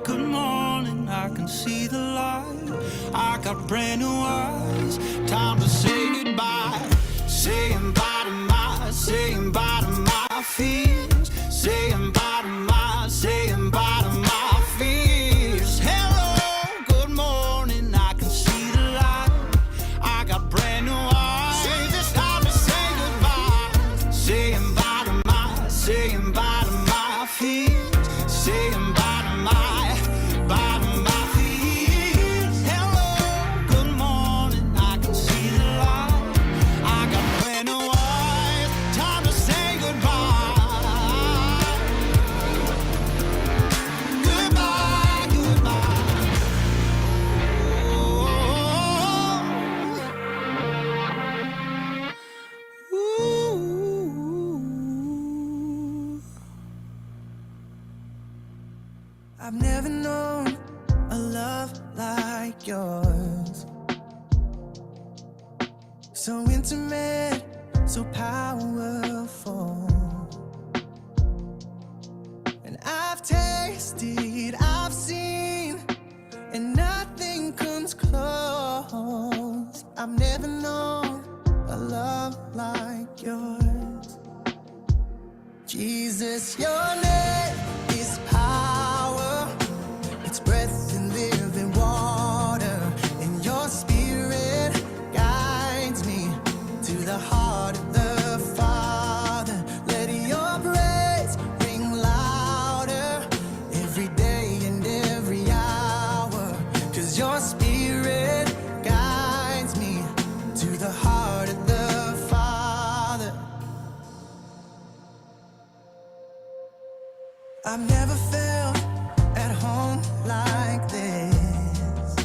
Good morning, I can see the light. I got brand new eyes. Time to say goodbye. Saying bye to my fears. Saying bye to my fears. Hello, good morning, I can see the light. I got brand new eyes. It's time to say goodbye. Saying bye to my fears. Saying bye to my fears. Hello, good morning, I can see the light. I got brand new eyes. Time to say goodbye. Goodbye, goodbye. Ooh. I've never known a love like yours. So intimate, so powerful. And I've tasted, I've seen, and nothing comes close. I've never known a love like yours. Jesus, your name is power. It's breath and living water. And your spirit guides me to the heart of the Father. Let your praise ring louder every day and every hour. 'Cause your spirit guides me to the heart of the Father. I've never felt at home like this.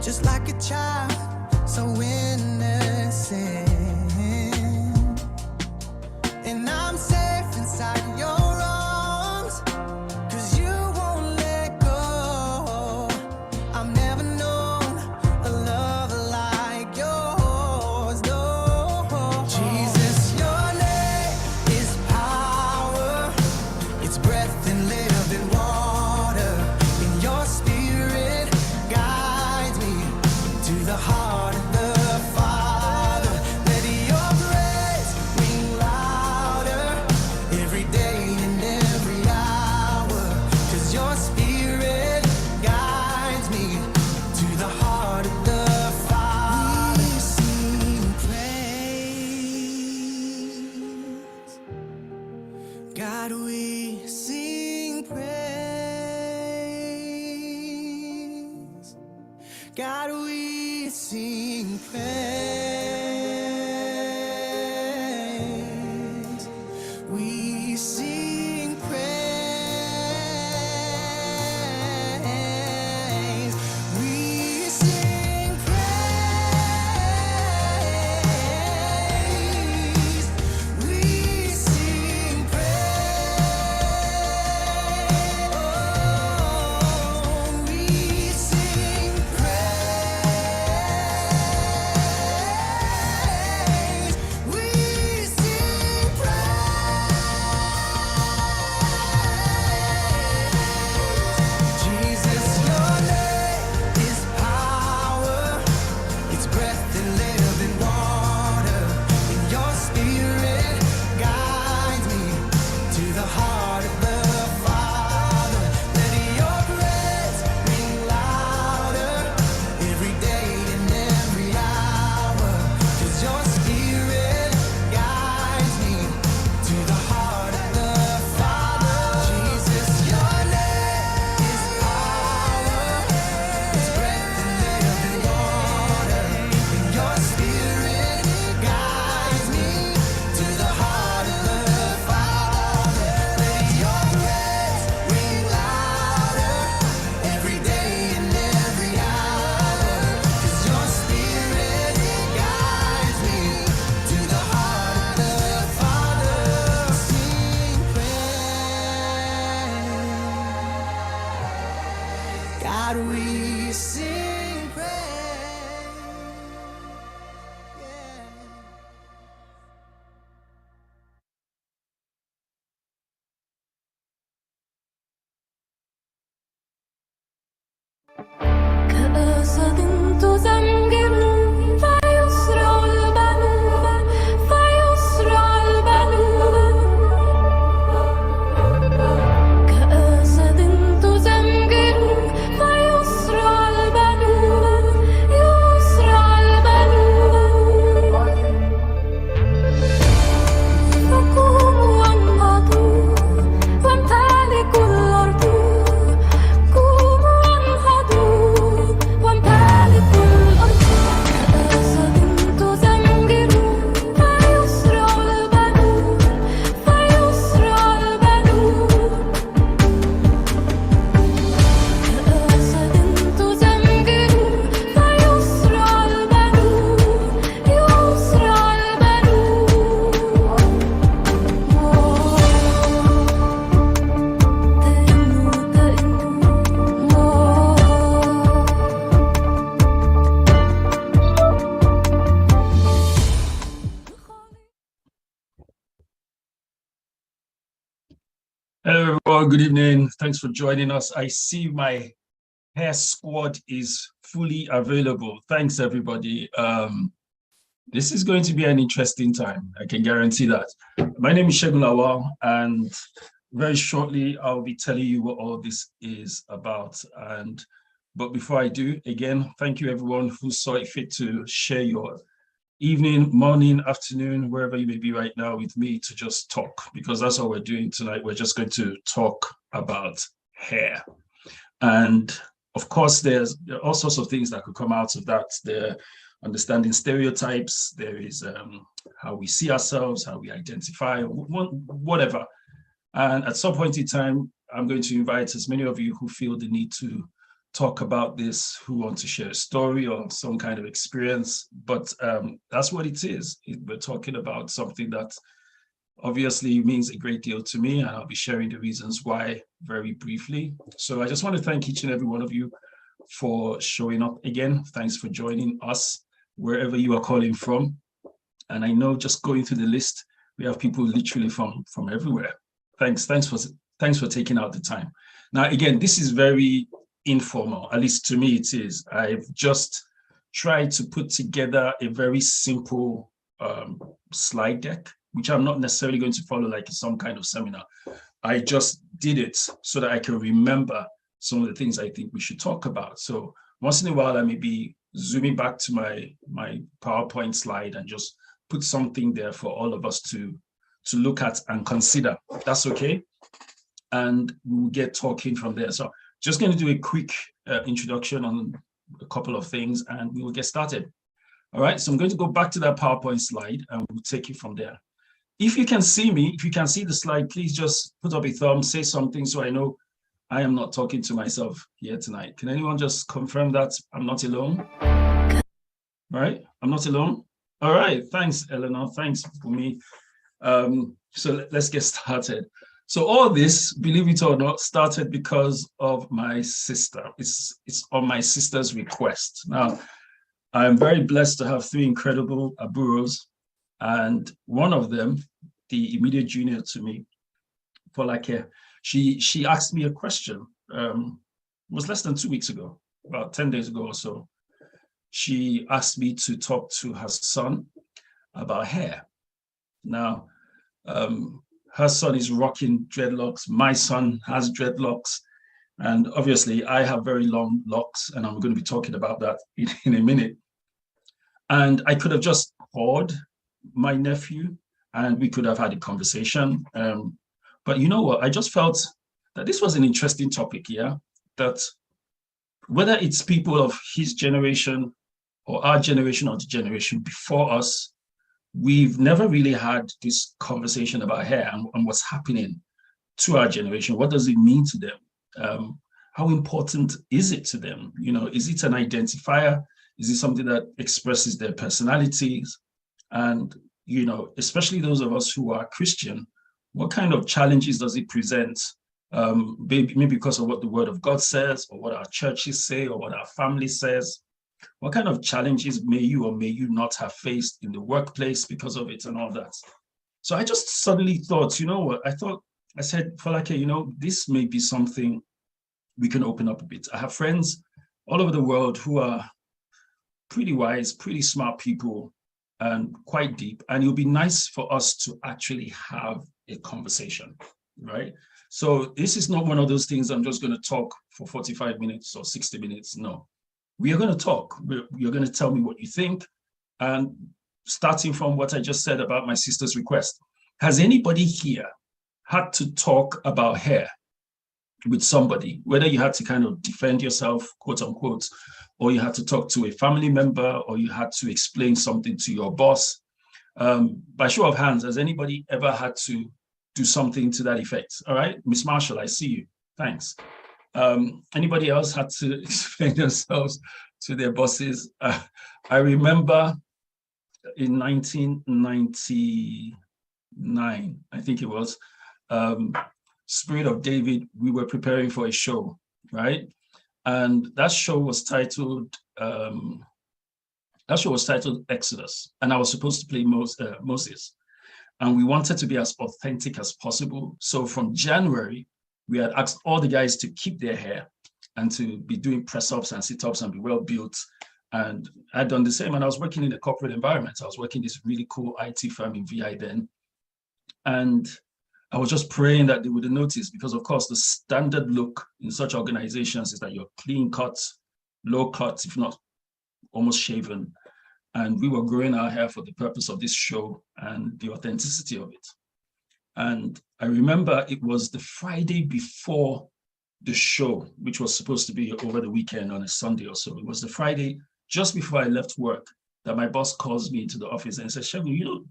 Just like a child, so innocent. And I'm safe inside your arms, 'cause you won't let go. I've never known a love like yours, no. Jesus, your name is power. It's breath and living water. And your spirit guides me to the heart of the Father. Let your praise ring louder every day and every hour. 'Cause your spirit guides me to the heart of the Father. We sing praise. God, we sing praise. God, we sing praise. We sing praise. We sing praise. We sing praise. Oh, we sing praise. We sing praise. Jesus, your name is power. It's breath and living water. And your spirit guides me to the heart of the Father. Let your praise ring louder every day and every hour. 'Cause your spirit guides me to the heart of the Father. Jesus, your name is power. It's breath and living water. And your spirit guides me to the heart of the Father. Let your praise ring louder every day and every hour. 'Cause your spirit guides me to the heart of the Father. Sing praise. God, we sing praise. Yeah. Hello, everyone. Good evening. Thanks for joining us. I see my hair squad is fully available. Thanks, everybody. This is going to be an interesting time. I can guarantee that. My name is Segun Lawal, and very shortly, I'll be telling you what all this is about. But before I do, again, thank you, everyone who saw it fit to share your evening, morning, afternoon, wherever you may be right now with me to just talk, because that's what we're doing tonight. We're just going to talk about hair. And of course, there are all sorts of things that could come out of that. There understanding stereotypes, there is how we see ourselves, how we identify, whatever. And at some point in time, I'm going to invite as many of you who feel the need to talk about this, who want to share a story or some kind of experience, but that's what it is. We're talking about something that obviously means a great deal to me, and I'll be sharing the reasons why very briefly. So I just want to thank each and every one of you for showing up again. Thanks for joining us wherever you are calling from. And I know just going through the list, we have people literally from everywhere. Thanks for taking out the time. Now, again, this is very informal, at least to me it is. I've just tried to put together a very simple slide deck, which I'm not necessarily going to follow like some kind of seminar. I just did it so that I can remember some of the things I think we should talk about. So once in a while, I may be zooming back to my PowerPoint slide and just put something there for all of us to look at and consider. That's okay. And we'll get talking from there. So just going to do a quick introduction on a couple of things and we will get started. All right, so I'm going to go back to that PowerPoint slide and we'll take it from there. If you can see me, if you can see the slide, please just put up a thumb, say something so I know I am not talking to myself here tonight. Can anyone just confirm that I'm not alone? All right, I'm not alone. All right, thanks, Eleanor. Thanks for me. So let's get started. So all this, believe it or not, started because of my sister. It's on my sister's request. Now, I'm very blessed to have three incredible aburos, and one of them, the immediate junior to me, Folake, she asked me a question. It was less than 2 weeks ago, about 10 days ago or so. She asked me to talk to her son about hair. Now, her son is rocking dreadlocks. My son has dreadlocks. And obviously, I have very long locks, and I'm going to be talking about that in a minute. And I could have just called my nephew, and we could have had a conversation. But you know what? I just felt that this was an interesting topic, yeah? That whether it's people of his generation or our generation or the generation before us, we've never really had this conversation about hair and what's happening to our generation. What does it mean to them? How important is it to them? You know, is it an identifier? Is it something that expresses their personalities? And, you know, especially those of us who are Christian, what kind of challenges does it present? Maybe because of what the Word of God says, or what our churches say, or what our family says. What kind of challenges may you or may you not have faced in the workplace because of it and all that? So I just suddenly thought, you know what? I said, Folake, you know, this may be something we can open up a bit. I have friends all over the world who are pretty wise, pretty smart people and quite deep. And it would be nice for us to actually have a conversation, right? So this is not one of those things I'm just going to talk for 45 minutes or 60 minutes. No. We are going to talk. You're going to tell me what you think. And starting from what I just said about my sister's request, has anybody here had to talk about hair with somebody, whether you had to kind of defend yourself, quote unquote, or you had to talk to a family member, or you had to explain something to your boss? By show of hands, has anybody ever had to do something to that effect? All right, Miss Marshall, I see you. Thanks. Anybody else had to explain themselves to their bosses? I remember in 1999, I think it was, Spirit of David, we were preparing for a show, right? And that show was titled Exodus, and I was supposed to play Moses. And we wanted to be as authentic as possible. So from January, we had asked all the guys to keep their hair and to be doing press-ups and sit-ups and be well built. And I'd done the same. And I was working in a corporate environment. I was working in this really cool IT firm in VI then. And I was just praying that they would notice, because of course the standard look in such organizations is that you're clean cut, low cut, if not almost shaven. And we were growing our hair for the purpose of this show and the authenticity of it. And I remember it was the Friday before the show, which was supposed to be over the weekend on a Sunday or so. It was the Friday just before I left work that my boss calls me into the office and says, Segun, you know,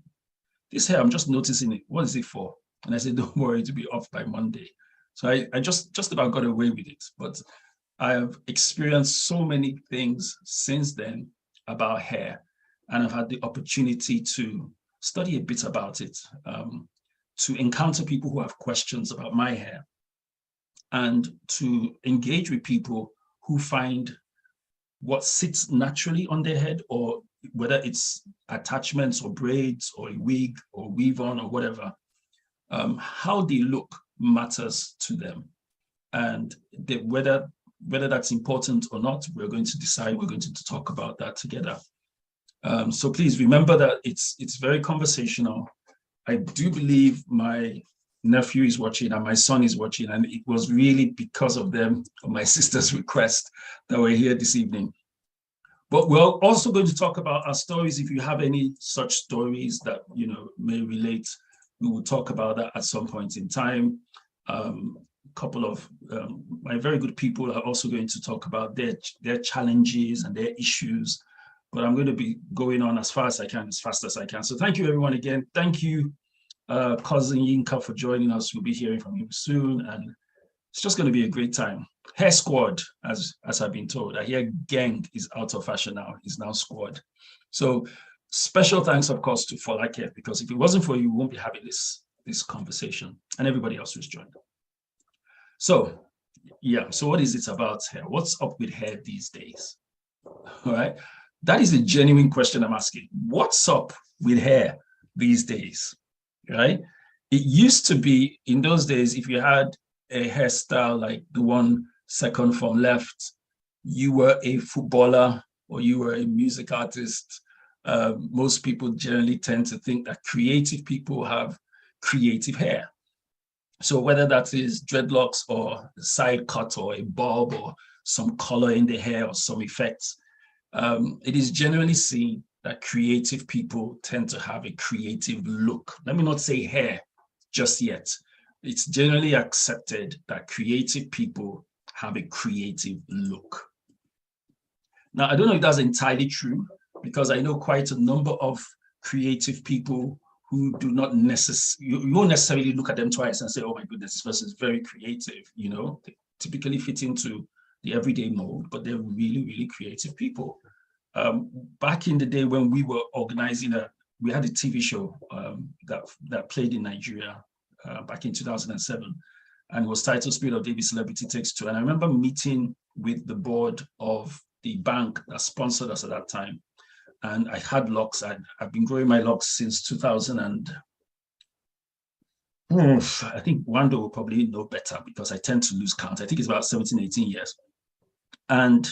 this hair, I'm just noticing it. What is it for? And I said, don't worry, to be off by Monday. So I just about got away with it. But I have experienced so many things since then about hair. And I've had the opportunity to study a bit about it, to encounter people who have questions about my hair, and to engage with people who find what sits naturally on their head, or whether it's attachments or braids or a wig or weave on or whatever, how they look matters to them. And whether that's important or not, we're going to decide. We're going to talk about that together. So please remember that it's very conversational. I do believe my nephew is watching and my son is watching, and it was really because of them, of my sister's request, that we're here this evening. But we're also going to talk about our stories. If you have any such stories that may relate, we will talk about that at some point in time. A couple of my very good people are also going to talk about their challenges and their issues. But I'm going to be going on as fast as I can. So thank you, everyone, again. Thank you, Cousin Yinka, for joining us. We'll be hearing from him soon, and it's just going to be a great time. Hair Squad, as I've been told. I hear gang is out of fashion now. It's now squad. So special thanks, of course, to Folake, because if it wasn't for you, we won't be having this conversation, and everybody else who's joined. So, yeah, so what is it about hair? What's up with hair these days? All right. That is a genuine question I'm asking. What's up with hair these days, right? It used to be, in those days, if you had a hairstyle like the one second from left, you were a footballer or you were a music artist. Most people generally tend to think that creative people have creative hair. So whether that is dreadlocks or a side cut or a bob or some color in the hair or some effects, it is generally seen that creative people tend to have a creative look. Let me not say hair just yet. It's generally accepted that creative people have a creative look. Now, I don't know if that's entirely true, because I know quite a number of creative people who do not necessarily, you won't necessarily look at them twice and say, oh my goodness, this person is very creative. They typically fit into the everyday mold, but they're really, really creative people. Back in the day when we were organizing we had a TV show that played in Nigeria back in 2007, and it was titled Spirit of David Celebrity Takes Two. And I remember meeting with the board of the bank that sponsored us at that time. And I had locks. I've been growing my locks since 2000, and I think Wando will probably know better because I tend to lose count. I think it's about 17, 18 years. And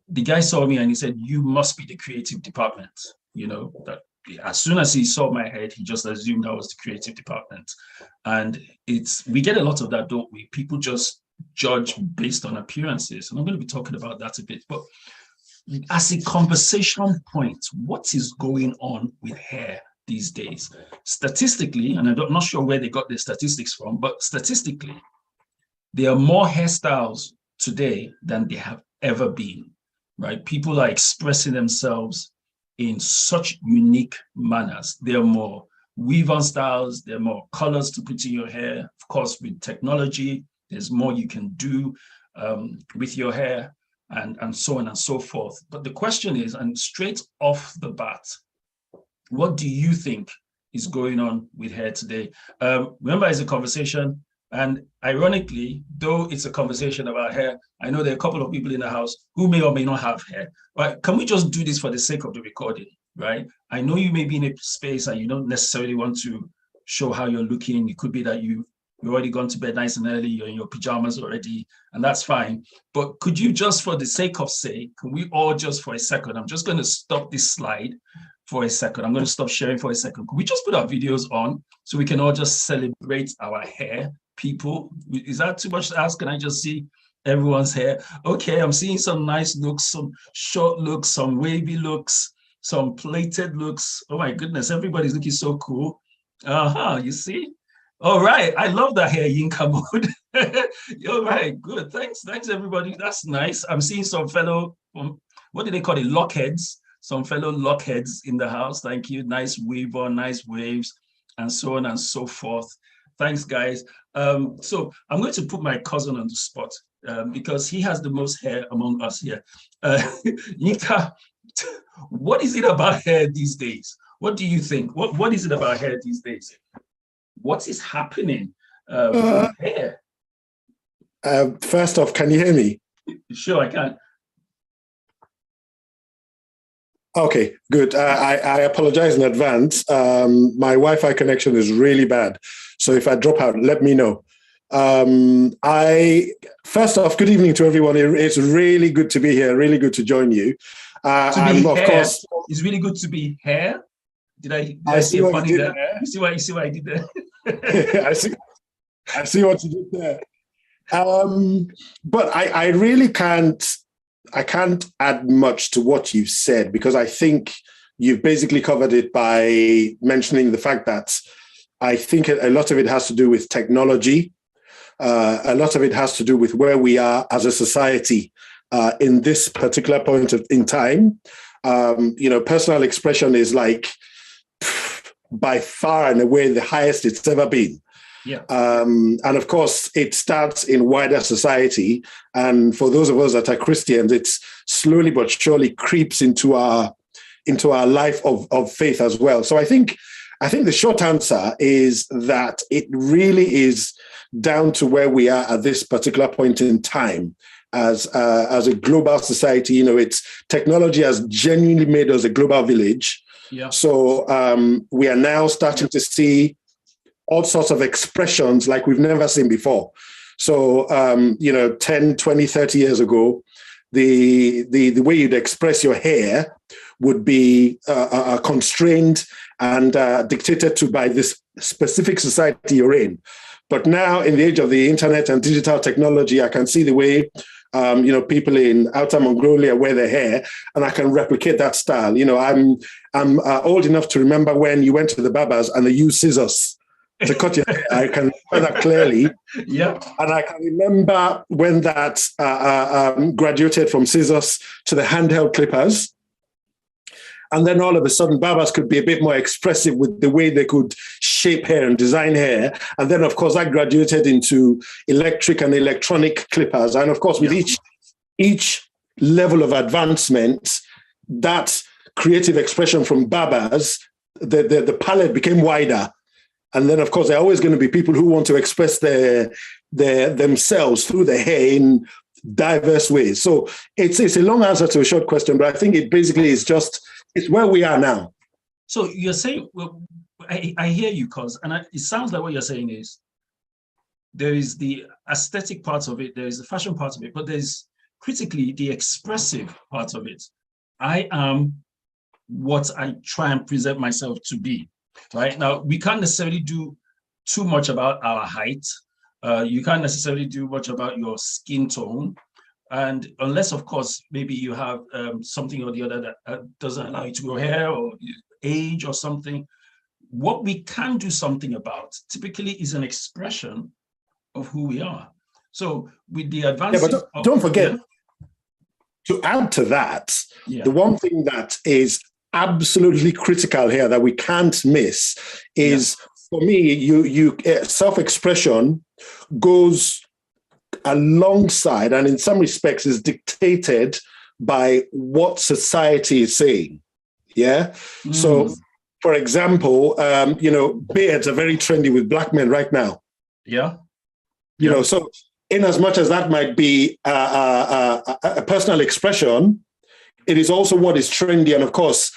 the guy saw me and he said, you must be the creative department. That as soon as he saw my head, he just assumed I was the creative department. And we get a lot of that, don't we? People just judge based on appearances. And I'm going to be talking about that a bit. But as a conversation point, what is going on with hair these days? Statistically, and I'm not sure where they got the statistics from, but statistically, there are more hairstyles today than there have ever been, right? People are expressing themselves in such unique manners. There are more weave-on styles, there are more colors to put in your hair. Of course, with technology, there's more you can do with your hair, and so on and so forth. But the question is, and straight off the bat, what do you think is going on with hair today? Remember, it's a conversation, and ironically, though it's a conversation about hair, I know there are a couple of people in the house who may or may not have hair. Right? Can we just do this for the sake of the recording, right? I know you may be in a space and you don't necessarily want to show how you're looking. It could be that you've already gone to bed nice and early, you're in your pajamas already, and that's fine. But could you just, for the sake of can we all just for a second, I'm just going to stop this slide for a second. I'm going to stop sharing for a second. Could we just put our videos on so we can all just celebrate our hair, people? Is that too much to ask? Can I just see everyone's hair? Okay, I'm seeing some nice looks, some short looks, some wavy looks, some plaited looks. Oh my goodness, everybody's looking so cool. You see? All right, I love that hair, Yinka mode. All right, good. Thanks, everybody. That's nice. I'm seeing some fellow, what do they call it? Lockheads. Some fellow lockheads in the house. Thank you. Nice wave on, nice waves, and so on and so forth. Thanks, guys. So I'm going to put my cousin on the spot because he has the most hair among us here. Yinka, what is it about hair these days? What do you think? What is it about hair these days? What is happening with hair? First off, can you hear me? Sure, I can. Okay, good. I apologize in advance. My Wi-Fi connection is really bad. So if I drop out, let me know. First off, good evening to everyone. It's really good to be here. Really good to join you. And of course, it's really good to be here. Did I see a funny there? You see what I did there? I see what you did there. But I really can't add much to what you've said, because I think you've basically covered it by mentioning the fact that I think a lot of it has to do with technology. A lot of it has to do with where we are as a society in this particular point in time. Personal expression is like by far and away the highest it's ever been. Yeah. And of course, it starts in wider society. And for those of us that are Christians, it's slowly but surely creeps into our life of faith as well. So I think the short answer is that it really is down to where we are at this particular point in time as a global society. It's technology has genuinely made us a global village. Yeah. So we are now starting to see all sorts of expressions like we've never seen before. So, 10, 20, 30 years ago, the way you'd express your hair would be constrained and dictated to by this specific society you're in. But now, in the age of the internet and digital technology, I can see the way people in Outer Mongolia wear their hair, and I can replicate that style. I'm old enough to remember when you went to the barbers and they used scissors to cut your hair. I can remember that clearly. Yeah. And I can remember when that graduated from scissors to the handheld clippers. And then all of a sudden, barbers could be a bit more expressive with the way they could shape hair and design hair. And then, of course, that graduated into electric and electronic clippers. And of course, with each level of advancement, that creative expression from barbers, the palette became wider. And then, of course, there are always going to be people who want to express themselves through their hair in diverse ways. So it's a long answer to a short question, but I think it basically is it's where we are now. So you're saying, well, I hear you, cuz, and it sounds like what you're saying is there is the aesthetic part of it, there is the fashion part of it, but there's critically the expressive part of it. I am what I try and present myself to be. Right now, we can't necessarily do too much about our height. You can't necessarily do much about your skin tone. And unless, of course, maybe you have something or the other that doesn't allow you to grow hair or age or something. What we can do something about typically is an expression of who we are. So with the advancement... Yeah, but don't forget, to add to that, the one thing that is absolutely critical here that we can't miss is, for me, self-expression goes alongside and in some respects is dictated by what society is saying. Yeah. So, for example, beards are very trendy with Black men right now. Yeah. So in as much as that might be a personal expression, it is also what is trendy. And of course,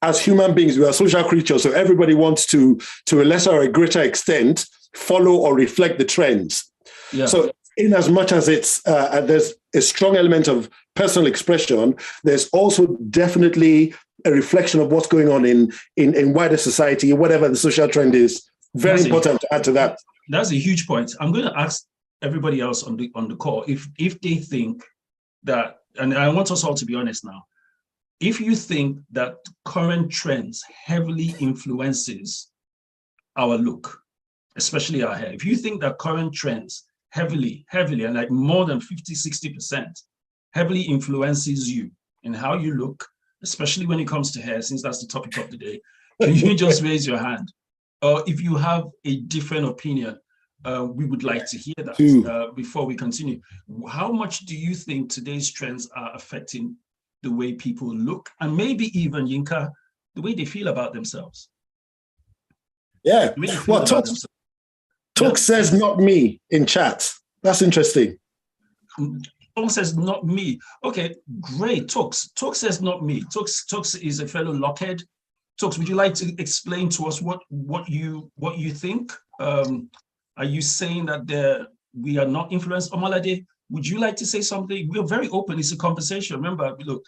as human beings, we are social creatures. So everybody wants to a lesser or a greater extent, follow or reflect the trends. Yeah. So in as much as it's there's a strong element of personal expression, there's also definitely a reflection of what's going on in wider society, whatever the social trend is. Very important to add to that. That's a huge point. I'm going to ask everybody else on the call if they think that, and I want us all to be honest now, if you think that current trends heavily influences our look, especially our hair, if you think that current trends heavily, and like more than 50, 60% heavily influences you in how you look, especially when it comes to hair, since that's the topic of the day, can you just raise your hand? Or if you have a different opinion, we would like to hear that before we continue. How much do you think today's trends are affecting the way people look, and maybe even, Yinka, the way they feel about themselves? Yeah. Well, Talk says not me in chat. That's interesting. Talk says not me. Okay, great. Talk says not me. Talks is a fellow Lockhead. Talks, would you like to explain to us what you think? Are you saying that we are not influenced? Omalade, would you like to say something? We're very open. It's a conversation. Remember, look,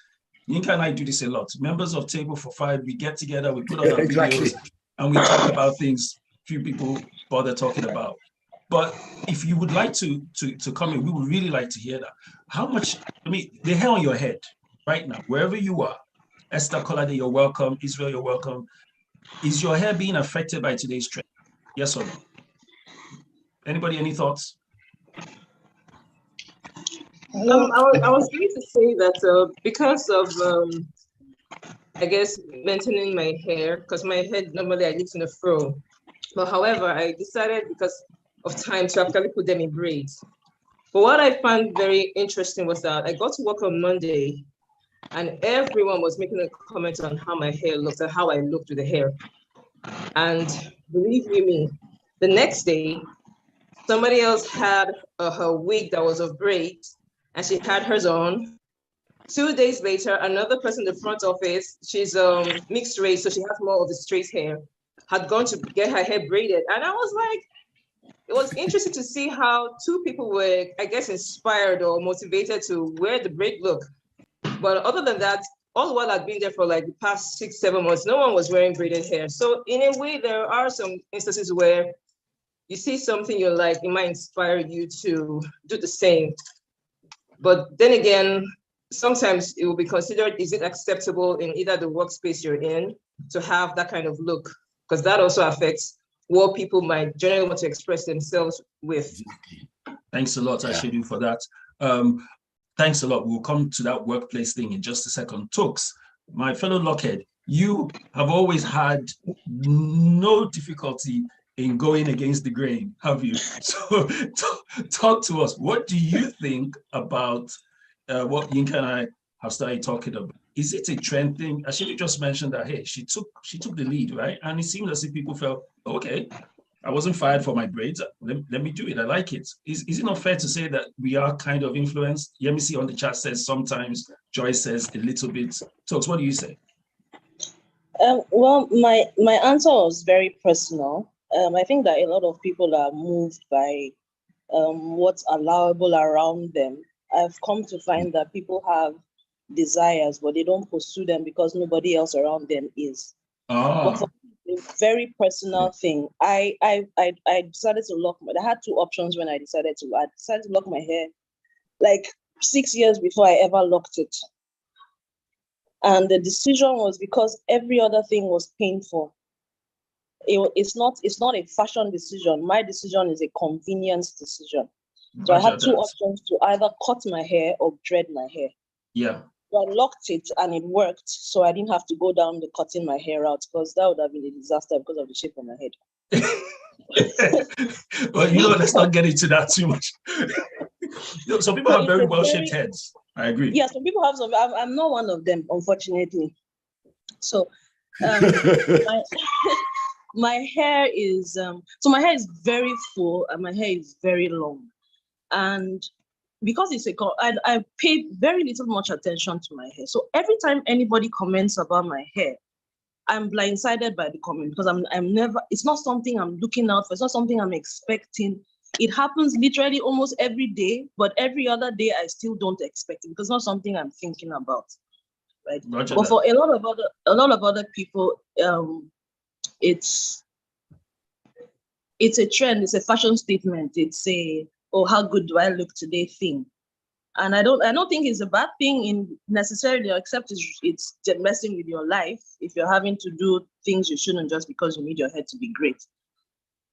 Yinka and I do this a lot. Members of Table for Five, we get together, we put on our videos, and we talk about things few people bother talking about. But if you would like to come in, we would really like to hear that. How much, the hair on your head right now, wherever you are, Esther Kolade, you're welcome. Israel, you're welcome. Is your hair being affected by today's trend? Yes or no? Anybody, any thoughts? I was going to say that because of, I guess, maintaining my hair, because my head, normally I live in a fro. But however, I decided because of time to actually put them in braids. But what I found very interesting was that I got to work on Monday and everyone was making a comment on how my hair looked and how I looked with the hair. And believe you me, the next day, somebody else had her wig that was of braids and she had hers on. 2 days later, another person in the front office, she's mixed race, so she has more of the straight hair, had gone to get her hair braided. And I was like, it was interesting to see how two people were, I guess, inspired or motivated to wear the braid look. But other than that, all the while I'd been there for like the past 6-7 months, no one was wearing braided hair. So in a way, there are some instances where you see something you like, it might inspire you to do the same. But then again, sometimes it will be considered, is it acceptable in either the workspace you're in to have that kind of look? Because that also affects what people might generally want to express themselves with. Thanks a lot, Ashedu, for that. Thanks a lot. We'll come to that workplace thing in just a second. Tooks, my fellow Lockhead, you have always had no difficulty in going against the grain, have you? So talk to us. What do you think about what Yinka and I have started talking about? Is it a trend thing? Ashedu just mentioned that, hey, she took the lead, right? And it seemed as if people felt, okay, I wasn't fired for my braids. Let me do it. I like it. Is it not fair to say that we are kind of influenced? Yemisi on the chat says sometimes, Joyce says a little bit. Talks, what do you say? Well, my answer was very personal. I think that a lot of people are moved by what's allowable around them. I've come to find that people have desires, but they don't pursue them because nobody else around them is. But for me, a very personal thing. I decided to lock I had two options when I decided to lock my hair like 6 years before I ever locked it. And the decision was because every other thing was painful. It's not a fashion decision. My decision is a convenience decision. So I had two options to either cut my hair or dread my hair. Yeah. So I locked it and it worked. So I didn't have to go down the cutting my hair out because that would have been a disaster because of the shape of my head. Well, let's not get into that too much. Some people have very well-shaped heads. I agree. Yeah, some people have some. I'm not one of them, unfortunately. So my hair is my hair is very full and my hair is very long. And because I pay very much attention to my hair. So every time anybody comments about my hair, I'm blindsided by the comment because I'm never, it's not something I'm looking out for, it's not something I'm expecting. It happens literally almost every day, but every other day I still don't expect it because it's not something I'm thinking about. Right. Roger but that. for a lot of other people, it's a trend, it's a fashion statement, it's a, oh, how good do I look today thing. And I don't think it's a bad thing in necessarily, except it's messing with your life if you're having to do things you shouldn't just because you need your hair to be great.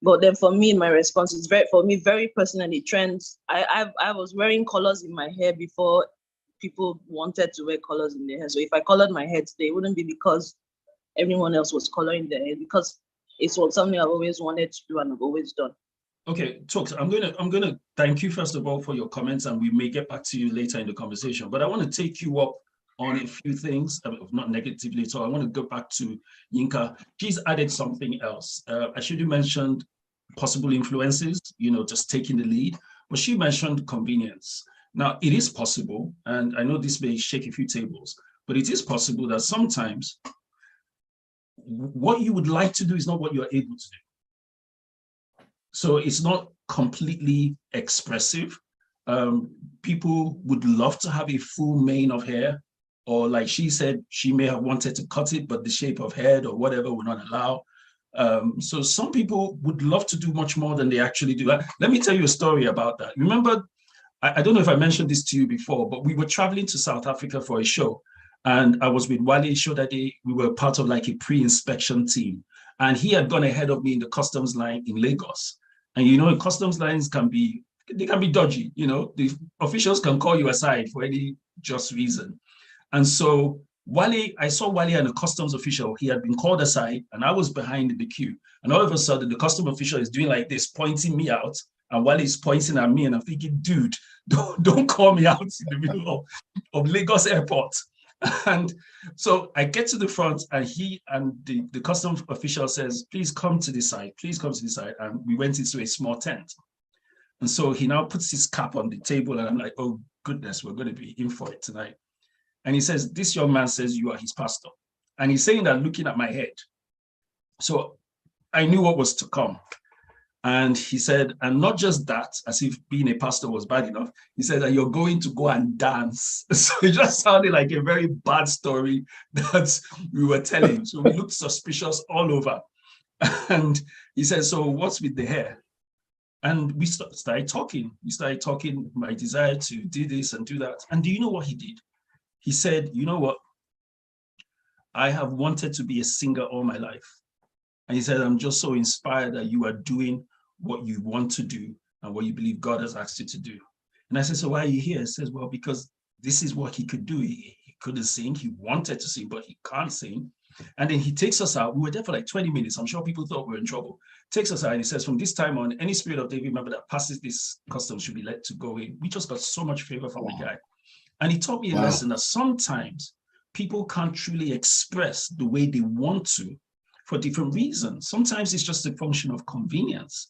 But then for me, my response is very personally, trends. I was wearing colors in my hair before people wanted to wear colors in their hair. So if I colored my hair today, it wouldn't be because everyone else was coloring their hair, because it's something I've always wanted to do and I've always done. Okay, Tux, I'm gonna thank you first of all for your comments, and we may get back to you later in the conversation. But I want to take you up on a few things, not negatively. So I want to go back to Yinka. She's added something else. Ashidu mentioned possible influences, just taking the lead, but she mentioned convenience. Now, it is possible, and I know this may shake a few tables, but it is possible that sometimes what you would like to do is not what you're able to do. So it's not completely expressive. People would love to have a full mane of hair, or like she said, she may have wanted to cut it, but the shape of head or whatever will not allow. So some people would love to do much more than they actually do. Let me tell you a story about that. Remember, I don't know if I mentioned this to you before, but we were traveling to South Africa for a show, and I was with Wale Show that day. We were part of like a pre-inspection team, and he had gone ahead of me in the customs line in Lagos. And customs lines can be dodgy. The officials can call you aside for any just reason. And so I saw Wale and a customs official. He had been called aside, and I was behind in the queue. And all of a sudden, the customs official is doing like this, pointing me out. And Wale is pointing at me, and I'm thinking, dude, don't call me out in the middle of Lagos airport. And so I get to the front, and the customs official says, please come to this side, please come to this side. And we went into a small tent. And so he now puts his cap on the table, and I'm like, oh goodness, we're going to be in for it tonight. And he says, this young man says you are his pastor. And he's saying that looking at my head. So I knew what was to come. And he said, and not just that, as if being a pastor was bad enough, he said that you're going to go and dance. So it just sounded like a very bad story that we were telling. So we looked suspicious all over. And he said, so what's with the hair? And we started talking. We started talking my desire to do this and do that. And do you know what he did? He said, you know what? I have wanted to be a singer all my life. And he said, I'm just so inspired that you are doing what you want to do and what you believe God has asked you to do. And I said, so why are you here? He says, well, because this is what he could do. He couldn't sing. He wanted to sing, but he can't sing. And then he takes us out. We were there for like 20 minutes. I'm sure people thought we were in trouble. Takes us out and he says, from this time on, any Spirit of David member that passes this custom should be let to go in. We just got so much favor from the guy. And he taught me a lesson that sometimes people can't truly express the way they want to for different reasons. Sometimes it's just a function of convenience.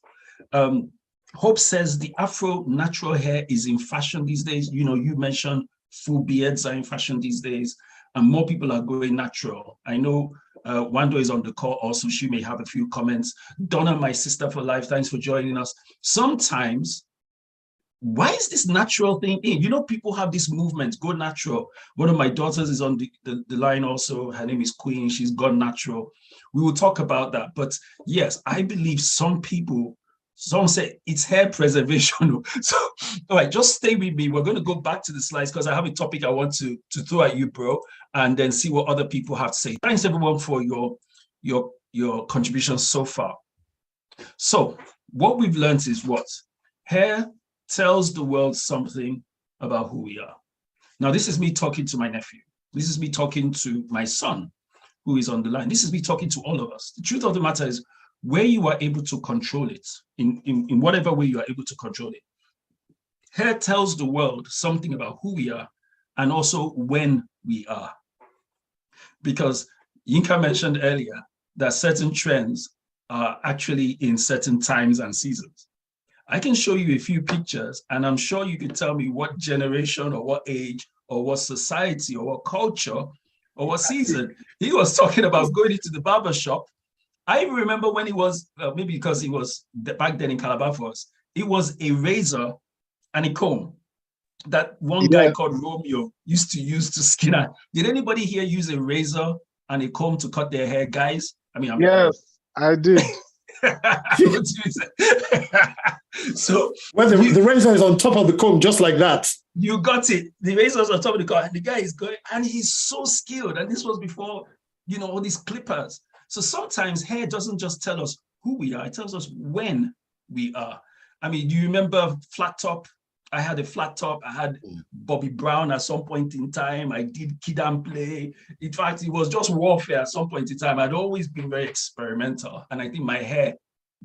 Hope says the Afro natural hair is in fashion these days. You mentioned full beards are in fashion these days, and more people are going natural. I know Wando is on the call also. She may have a few comments. Donna, my sister for life, thanks for joining us. Sometimes, why is this natural thing in? People have this movement, go natural. One of my daughters is on the line also. Her name is Queen. She's gone natural. We will talk about that. But yes, I believe some say it's hair preservation. So, all right, just stay with me. We're going to go back to the slides because I have a topic I want to throw at you, bro, and then see what other people have to say. Thanks, everyone, for your contributions so far. So what we've learned is what? Hair tells the world something about who we are. Now, this is me talking to my nephew. This is me talking to my son, who is on the line. This is me talking to all of us. The truth of the matter is, where you are able to control it, in whatever way you are able to control it, hair tells the world something about who we are and also when we are. Because Yinka mentioned earlier that certain trends are actually in certain times and seasons. I can show you a few pictures, and I'm sure you can tell me what generation or what age or what society or what culture or what season. He was talking about going into the barber shop. I even remember when he was, maybe because he was back then in Calabar for us, it was a razor and a comb that one guy called Romeo used to use to skin her. Did anybody here use a razor and a comb to cut their hair, guys? I mean, yes, I did. So well, the razor is on top of the comb, just like that. You got it. The razor's on top of the comb, and the guy is going, and he's so skilled. And this was before, all these clippers. So sometimes hair doesn't just tell us who we are; it tells us when we are. I mean, do you remember flat top? I had a flat top. I had Bobby Brown at some point in time. I did Kid and Play. In fact, it was just warfare at some point in time. I'd always been very experimental. And I think my hair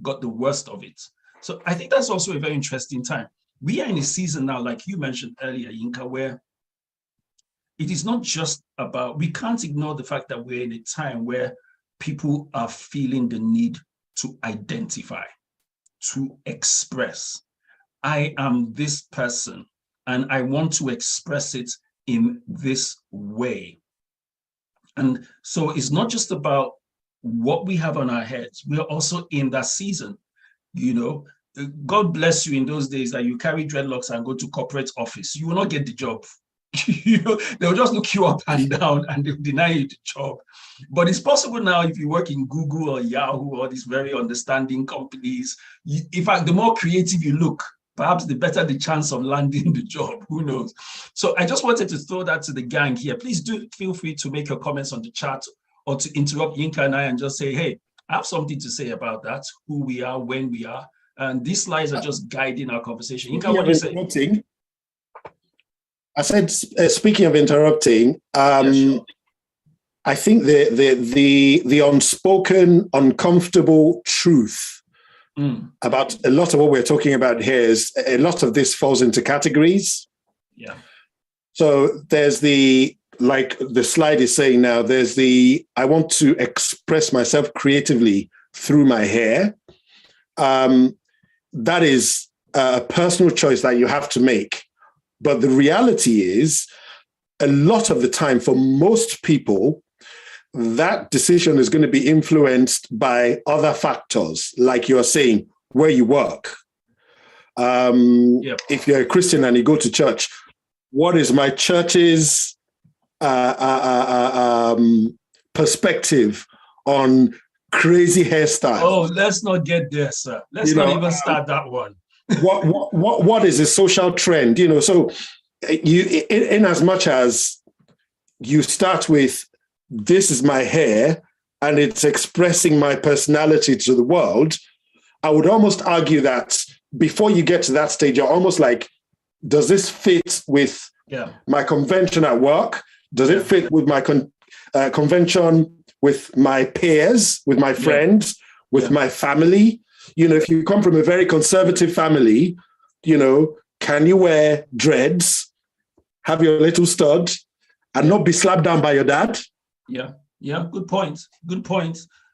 got the worst of it. So I think that's also a very interesting time. We are in a season now, like you mentioned earlier, Yinka, where it is not just about, we can't ignore the fact that we're in a time where people are feeling the need to identify, to express. I am this person, and I want to express it in this way. And so it's not just about what we have on our heads. We are also in that season. God bless you in those days that you carry dreadlocks and go to corporate office. You will not get the job. They'll just look you up and down and they'll deny you the job. But it's possible now if you work in Google or Yahoo or these very understanding companies. In fact, the more creative you look, perhaps the better the chance of landing the job. Who knows? So I just wanted to throw that to the gang here. Please do feel free to make your comments on the chat or to interrupt Yinka and I and just say, hey, I have something to say about that, who we are, when we are. And these slides are just guiding our conversation. Yinka, what do you say? I said, speaking of interrupting, sure. I think the unspoken, uncomfortable truth about a lot of what we're talking about here is a lot of this falls into categories. Yeah. So there's like the slide is saying now, there's I want to express myself creatively through my hair. That is a personal choice that you have to make. But the reality is, a lot of the time for most people, that decision is going to be influenced by other factors, like you're saying, where you work. If you're a Christian and you go to church, what is my church's perspective on crazy hairstyle? Oh, let's not get there, sir. Let's not even start that one. What is a social trend? So you, in as much as you start with, this is my hair and it's expressing my personality to the world, I would almost argue that before you get to that stage, you're almost like, does this fit with my convention at work? Does it fit with my convention with my peers, with my friends, with my family? If you come from a very conservative family, can you wear dreads, have your little stud, and not be slapped down by your dad? Yeah, good point.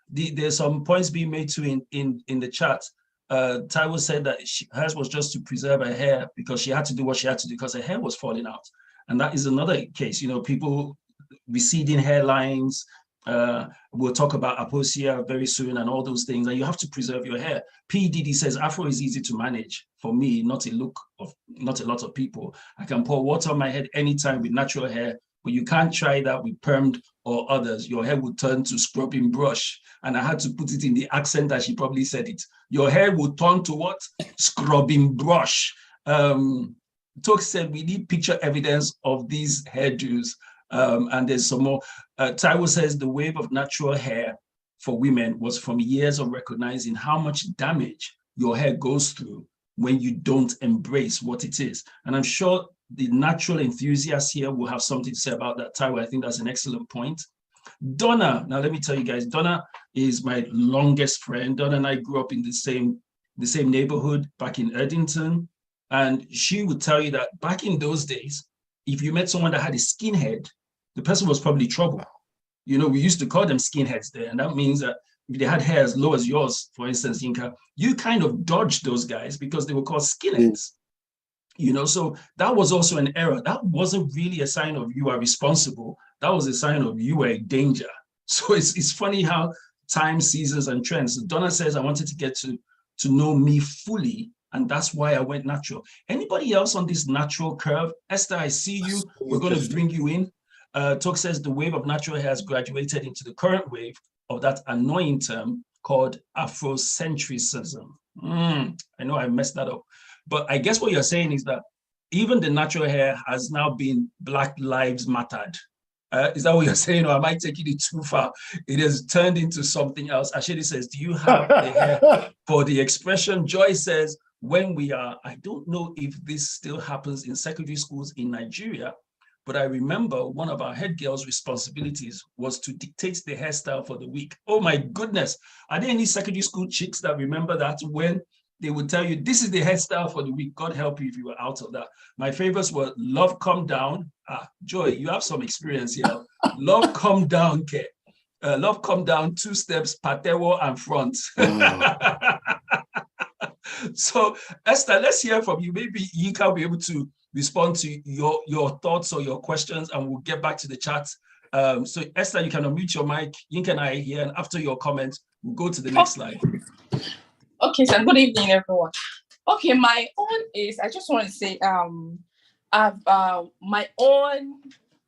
There's some points being made too in the chat. Taiwo said that hers was just to preserve her hair because she had to do what she had to do because her hair was falling out. And that is another case, people receding hairlines. We'll talk about aposia very soon and all those things. And you have to preserve your hair. PDD says Afro is easy to manage. For me, not a lot of people. I can pour water on my head anytime with natural hair, but you can't try that with permed or others. Your hair will turn to scrubbing brush. And I had to put it in the accent that she probably said it. Your hair will turn to what? Scrubbing brush. Talk said we need picture evidence of these hairdos. And there's some more. Taiwo says the wave of natural hair for women was from years of recognizing how much damage your hair goes through when you don't embrace what it is. And I'm sure the natural enthusiasts here will have something to say about that. Taiwo, I think that's an excellent point. Donna, now let me tell you guys, Donna is my longest friend. Donna and I grew up in the same neighborhood back in Erdington. And she would tell you that back in those days, if you met someone that had a skinhead, the person was probably trouble. We used to call them skinheads there. And that means that if they had hair as low as yours, for instance, Yinka, you kind of dodged those guys because they were called skinheads. You know, so that was also an error. That wasn't really a sign of you are responsible. That was a sign of you were a danger. So it's funny how time, seasons, and trends. Donna says, I wanted to get to know me fully, and that's why I went natural. Anybody else on this natural curve? Esther, I see you. We're going to bring you in. Talk says the wave of natural hair has graduated into the current wave of that annoying term called Afrocentrism. I know I messed that up. But I guess what you're saying is that even the natural hair has now been Black Lives Mattered. Is that what you're saying, or am I taking it too far? It has turned into something else. Ashedi says, do you have the hair for the expression? Joy says, when we are, I don't know if this still happens in secondary schools in Nigeria, but I remember one of our head girls' responsibilities was to dictate the hairstyle for the week. Oh my goodness. Are there any secondary school chicks that remember that when they would tell you, this is the hairstyle for the week? God help you if you were out of that. My favorites were Love Come Down. Joy, you have some experience here. Love Come Down, Ke. Love Come Down, 2 steps, patewo and front. So, Esther, let's hear from you. Maybe you can be able to respond to your thoughts or your questions, and we'll get back to the chat. So, Esther, you can unmute your mic. Yinka and I here, and after your comment, we'll go to the next slide. Okay, so good evening, everyone. Okay, my own is, I just want to say, my own,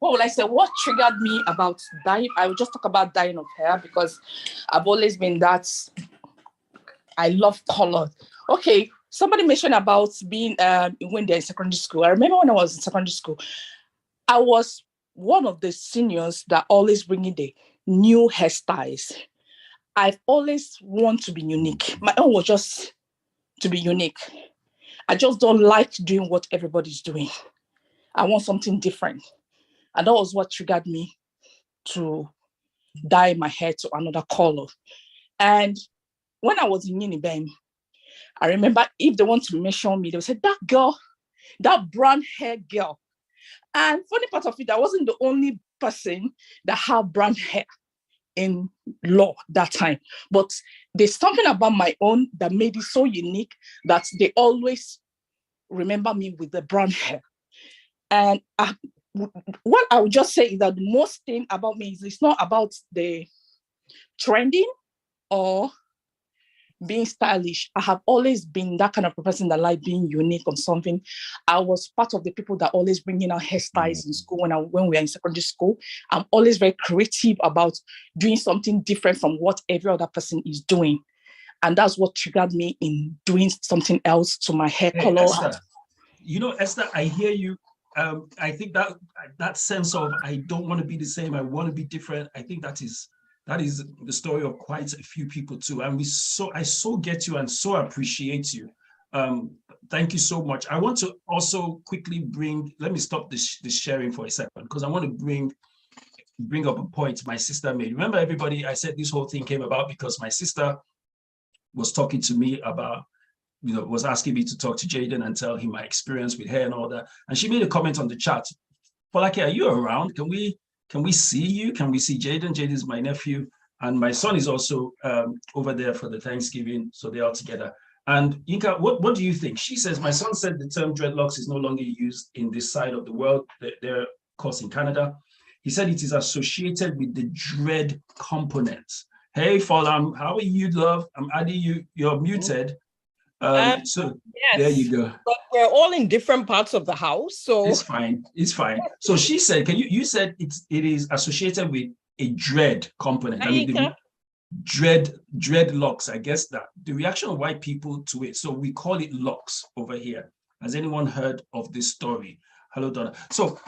what will I say, what triggered me about dyeing? I will just talk about dyeing of hair because I've always been that, I love color. Okay, somebody mentioned about being, when they're in secondary school. I remember when I was in secondary school, I was one of the seniors that always bringing the new hairstyles. I've always want to be unique. My own was just to be unique. I just don't like doing what everybody's doing. I want something different. And that was what triggered me to dye my hair to another color. And when I was in Unibem, I remember if they want to mention me, they would say, that girl, that brown hair girl. And funny part of it, I wasn't the only person that had brown hair in law that time, but there's something about my own that made it so unique that they always remember me with the brown hair. And what I would just say is that the most thing about me is it's not about the trending or being stylish. I have always been that kind of person that like being unique on something. I was part of the people that always bring in our hairstyles in school when we were in secondary school. I'm always very creative about doing something different from what every other person is doing. And that's what triggered me in doing something else to my hair color. Esther, you know, Esther, I hear you. I think that sense of I don't want to be the same, I want to be different. I think that is the story of quite a few people too. And I so get you and so appreciate you. Thank you so much. I want to also quickly let me stop this sharing for a second, because I want to bring up a point my sister made. Remember, everybody, I said this whole thing came about because my sister was talking to me about, was asking me to talk to Jaden and tell him my experience with hair and all that. And she made a comment on the chat. Falake, are you around? Can we see you? Can we see Jaden? Jaden is my nephew, and my son is also over there for the Thanksgiving, so they're all together. And Yinka, what do you think? She says, my son said the term dreadlocks is no longer used in this side of the world. They're, of course, in Canada. He said it is associated with the dread component. Hey, Folam, how are you, love? I'm adding you. You're muted. So yes, there you go. But we're all in different parts of the house, so it's fine. It's fine. So she said, you said it is associated with a dread component. I mean, the dreadlocks. I guess that the reaction of white people to it. So we call it locks over here. Has anyone heard of this story? Hello, Donna. So,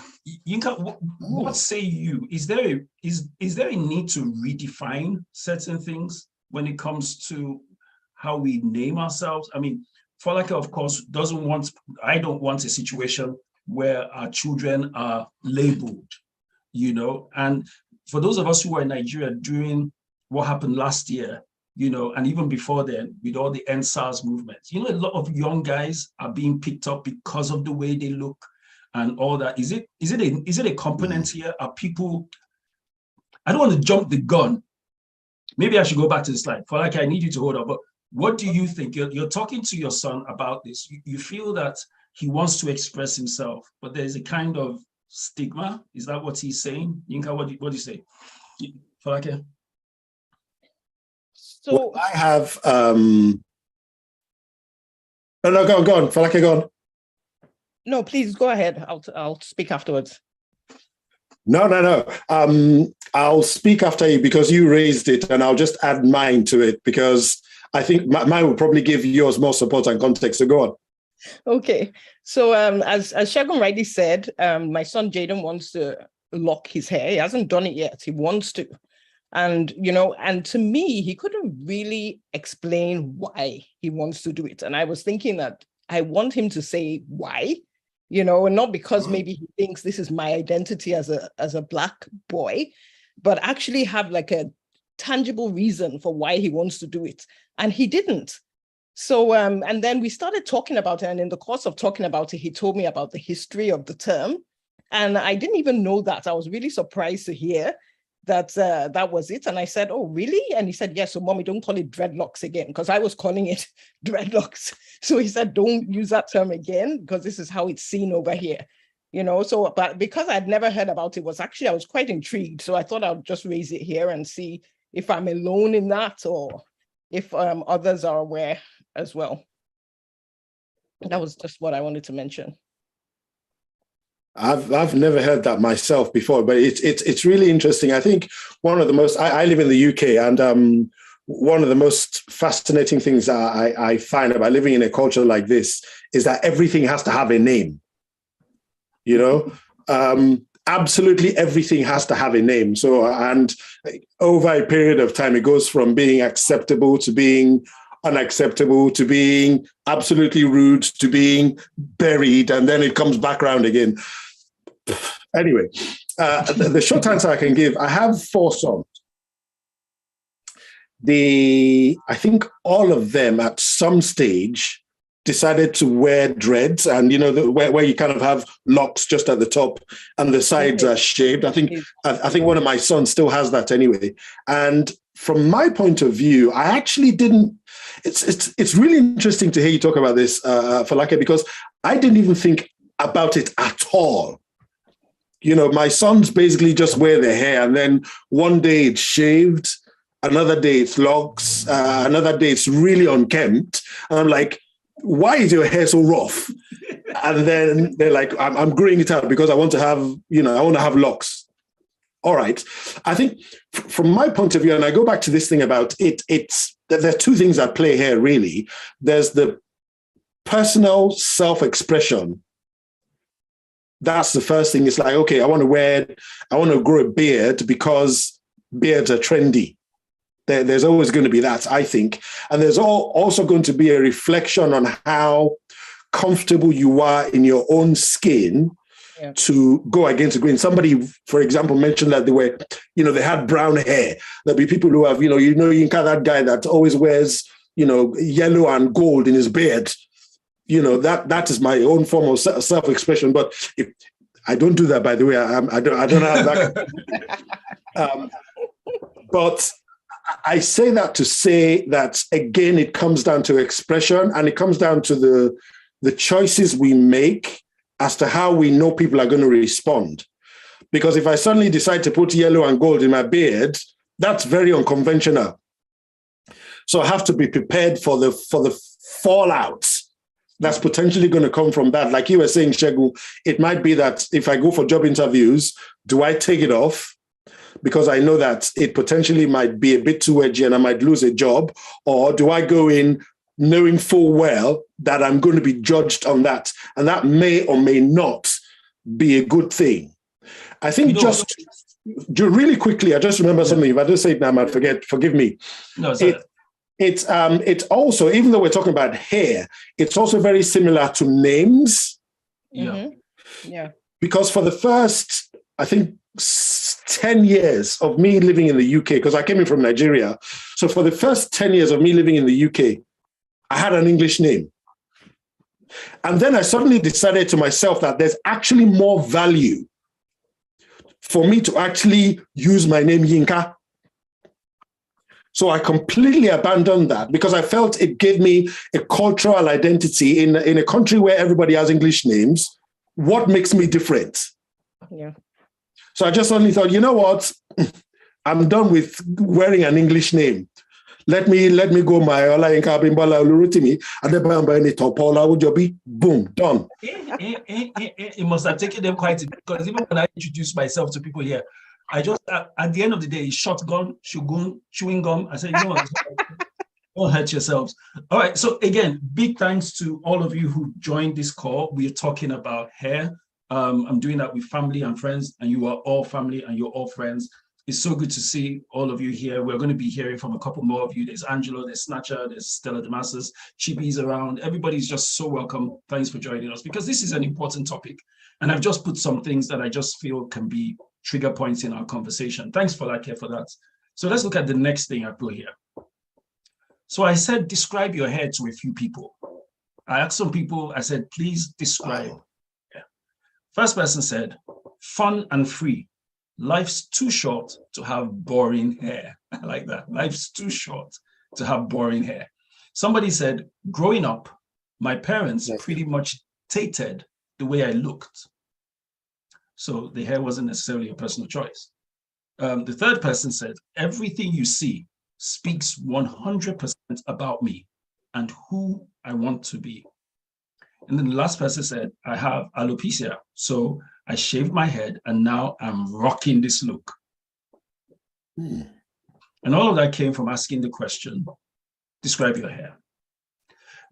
Yinka, what say you? Is there a need to redefine certain things when it comes to how we name ourselves? I mean, Falake, of course, I don't want a situation where our children are labeled, and for those of us who were in Nigeria during what happened last year, and even before then, with all the EndSARS movement, a lot of young guys are being picked up because of the way they look and all that. Is it a component here? Are people, I don't want to jump the gun. Maybe I should go back to the slide. Falake, I need you to hold up, but what do you think? You're talking to your son about this. You feel that he wants to express himself, but there's a kind of stigma. Is that what he's saying? Yinka, what do you say? Falake? So well, I have no, go on. Falake, go on. No, please go ahead. I'll speak afterwards. No. I'll speak after you because you raised it, and I'll just add mine to it because I think mine will probably give yours more support and context. So go on. Okay. So as Segun rightly said, my son Jaden wants to lock his hair. He hasn't done it yet. He wants to. And, and to me, he couldn't really explain why he wants to do it. And I was thinking that I want him to say why, and not because maybe he thinks this is my identity as a Black boy, but actually have like a tangible reason for why he wants to do it. And he didn't. So, and then we started talking about it. And in the course of talking about it, he told me about the history of the term. And I didn't even know that. I was really surprised to hear that that was it. And I said, oh, really? And he said, yes, so mommy, don't call it dreadlocks again, because I was calling it dreadlocks. So he said, don't use that term again, because this is how it's seen over here. So, but because I'd never heard about it, I was quite intrigued. So I thought I'd just raise it here and see if I'm alone in that or if others are aware as well. That was just what I wanted to mention. I've never heard that myself before, but it's really interesting. I think one of the most, I live in the UK, and one of the most fascinating things I find about living in a culture like this is that everything has to have a name. Absolutely everything has to have a name. So, and over a period of time, it goes from being acceptable to being unacceptable to being absolutely rude to being buried, and then it comes back around again. Anyway, the short answer I can give, I have 4 sons. I think all of them at some stage decided to wear dreads, and where you kind of have locks just at the top and the sides are shaved. I think one of my sons still has that anyway. And from my point of view, I actually didn't. It's really interesting to hear you talk about this, Falake, because I didn't even think about it at all. My sons basically just wear their hair, and then one day it's shaved, another day it's locks, another day it's really unkempt, and I'm like, why is your hair so rough? And then they're like, I'm growing it out because I want to have locks. All right. I think from my point of view, and I go back to this thing about there are 2 things at play here, really. There's the personal self-expression. That's the first thing. It's like, okay, I want to grow a beard because beards are trendy. There's always going to be that, I think. And there's also going to be a reflection on how comfortable you are in your own skin to go against the grain. Somebody, for example, mentioned that they had brown hair. There'll be people who have, Yinka, that guy that always wears, yellow and gold in his beard. That is my own form of self-expression. But if I don't do that, by the way, I don't have that. But I say that to say that, again, it comes down to expression, and it comes down to the choices we make as to how we know people are going to respond. Because if I suddenly decide to put yellow and gold in my beard, that's very unconventional. So I have to be prepared for the fallout that's potentially going to come from that. Like you were saying, Segun, it might be that if I go for job interviews, do I take it off? Because I know that it potentially might be a bit too edgy and I might lose a job, or do I go in knowing full well that I'm going to be judged on that, and that may or may not be a good thing. I think just really quickly, I just remember something. If I don't say it now, I might forget. Forgive me. No, it's also, even though we're talking about hair, it's also very similar to names. Yeah. Yeah. Because for the first, I think, 10 years of me living in the UK, because I came in from Nigeria. So for the first 10 years of me living in the UK, I had an English name. And then I suddenly decided to myself that there's actually more value for me to actually use my name Yinka. So I completely abandoned that because I felt it gave me a cultural identity in a country where everybody has English names. What makes me different? Yeah. So I just only thought, you know what? I'm done with wearing an English name. Let me go my Olayinka Abimbola Olurotimi Adebamba any Topola Ujobi. Boom, done. It must have taken them quite, because even when I introduce myself to people here, I just at the end of the day, shotgun, shugun, chewing gum. I said, you know what? Don't hurt yourselves. All right. So again, big thanks to all of you who joined this call. We are talking about hair. I'm doing that with family and friends, and you are all family and you're all friends. It's so good to see all of you here. We're going to be hearing from a couple more of you. There's Angelo, there's Snatcher, there's Stella Damascus, Chibi's around. Everybody's just so welcome. Thanks for joining us, because this is an important topic. And I've just put some things that I just feel can be trigger points in our conversation. Thanks for that. So let's look at the next thing I put here. So I said, describe your hair to a few people. I asked some people, I said, please describe. Yeah. First person said, fun and free. Life's too short to have boring hair. I like that. Life's too short to have boring hair. Somebody said, growing up, my parents pretty much dictated the way I looked. So the hair wasn't necessarily a personal choice. The third person said, everything you see speaks 100% about me and who I want to be. And then the last person said, I have alopecia, so I shaved my head and now I'm rocking this look. And all of that came from asking the question, describe your hair.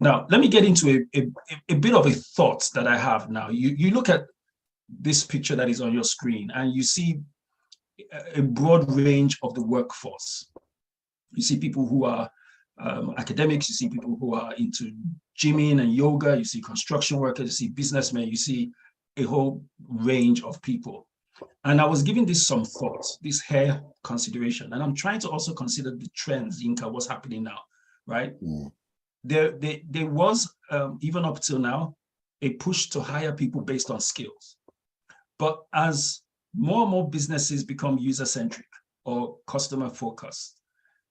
Now, let me get into a bit of a thought that I have now. You look at this picture that is on your screen and you see a broad range of the workforce. You see people who are academics, you see people who are into gymming and yoga, you see construction workers, you see businessmen, you see a whole range of people. And I was giving this some thought, this hair consideration, and I'm trying to also consider the trends, Yinka, what's happening now, right? There was, even up till now, a push to hire people based on skills. But as more and more businesses become user-centric or customer-focused,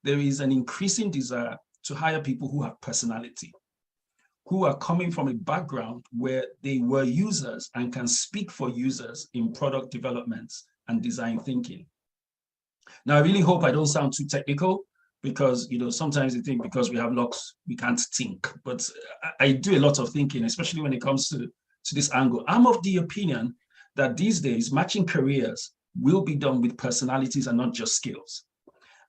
there is an increasing desire to hire people who have personality, who are coming from a background where they were users and can speak for users in product development and design thinking. Now, I really hope I don't sound too technical, because sometimes you think because we have locks, we can't think. But I do a lot of thinking, especially when it comes to this angle. I'm of the opinion that these days, matching careers will be done with personalities and not just skills.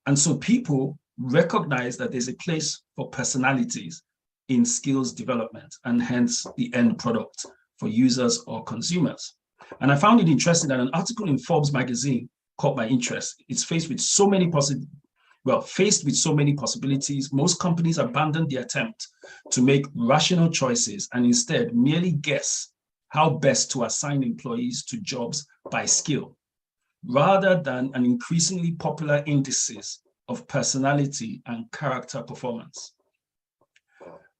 And so people recognize that there's a place for personalities in skills development, and hence the end product for users or consumers. And I found it interesting that an article in Forbes magazine caught my interest. It's faced with so many possibilities, most companies abandon the attempt to make rational choices and instead merely guess how best to assign employees to jobs by skill, rather than an increasingly popular indices of personality and character performance.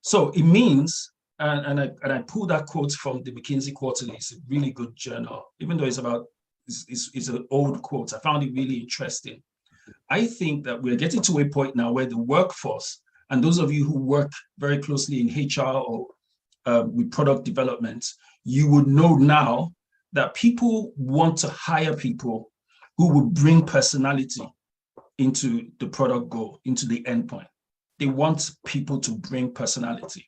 So it means, and I pulled that quote from the McKinsey Quarterly. It's a really good journal, even though it's an old quote. I found it really interesting. I think that we're getting to a point now where the workforce, and those of you who work very closely in HR or with product development, you would know now that people want to hire people who will bring personality into the product goal, into the endpoint. They want people to bring personality.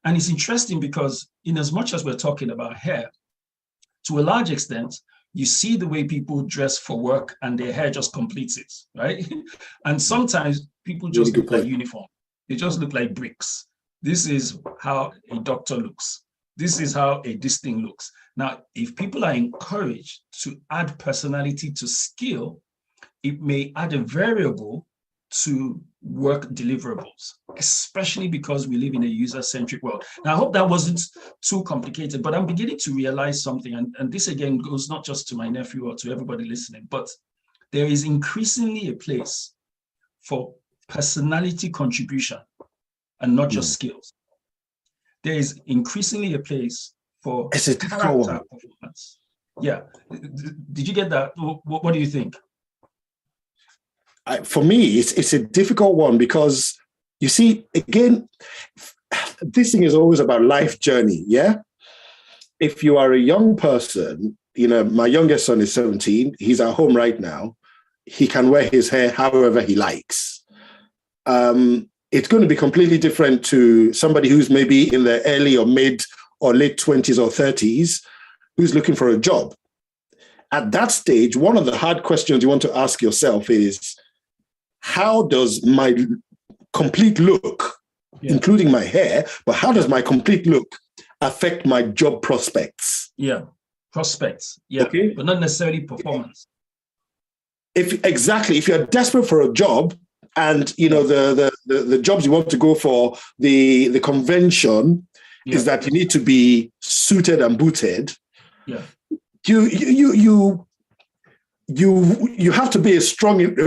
And it's interesting because in as much as we're talking about hair, to a large extent, you see the way people dress for work and their hair just completes it, right? And sometimes people just look like uniform. They just look like bricks. This is how a doctor looks. This is how this thing looks. Now, if people are encouraged to add personality to skill, it may add a variable to work deliverables, especially because we live in a user-centric world. Now, I hope that wasn't too complicated, but I'm beginning to realize something, and this again goes not just to my nephew or to everybody listening, but there is increasingly a place for personality contribution and not just skills. There is increasingly a place for character performance. Yeah. Did you get that? What do you think? for me, it's a difficult one because you see, again, this thing is always about life journey. Yeah. If you are a young person, my youngest son is 17. He's at home right now. He can wear his hair however he likes. It's going to be completely different to somebody who's maybe in the early or mid or late 20s or 30s who's looking for a job. At that stage, one of the hard questions you want to ask yourself is, how does my complete look, including my hair, but how does my complete look affect my job prospects? Yeah, prospects. Yeah, okay. But not necessarily performance. If you're desperate for a job, and the jobs you want to go for, the convention is that you need to be suited and booted. Yeah, you have to be a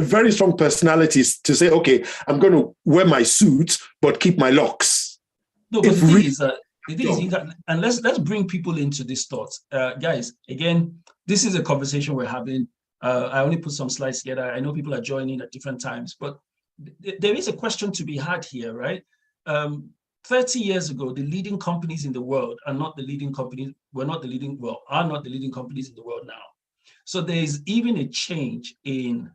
very strong personality to say, okay, I'm going to wear my suit but keep my locks. No, but the thing is, and let's bring people into this thought, guys. Again, this is a conversation we're having. I only put some slides together. I know people are joining at different times, but there is a question to be had here, right? 30 years ago, the leading companies in the world are not the leading companies in the world now. So there is even a change in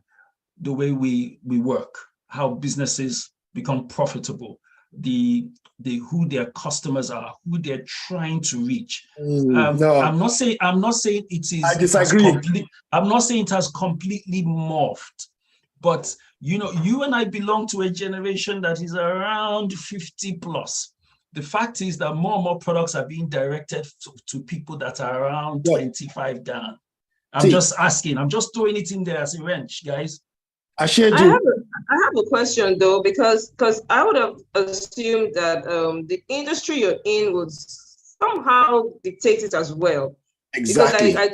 the way we work, how businesses become profitable, who their customers are, who they're trying to reach. No. I'm not saying it is. I disagree. I'm not saying it has completely morphed, but you and I belong to a generation that is around 50 plus. The fact is that more and more products are being directed to people that are around 25 down. I'm just asking. I'm just throwing it in there as a wrench, guys. I have a question though, because I would have assumed that the industry you're in would somehow dictate it as well. Exactly. Because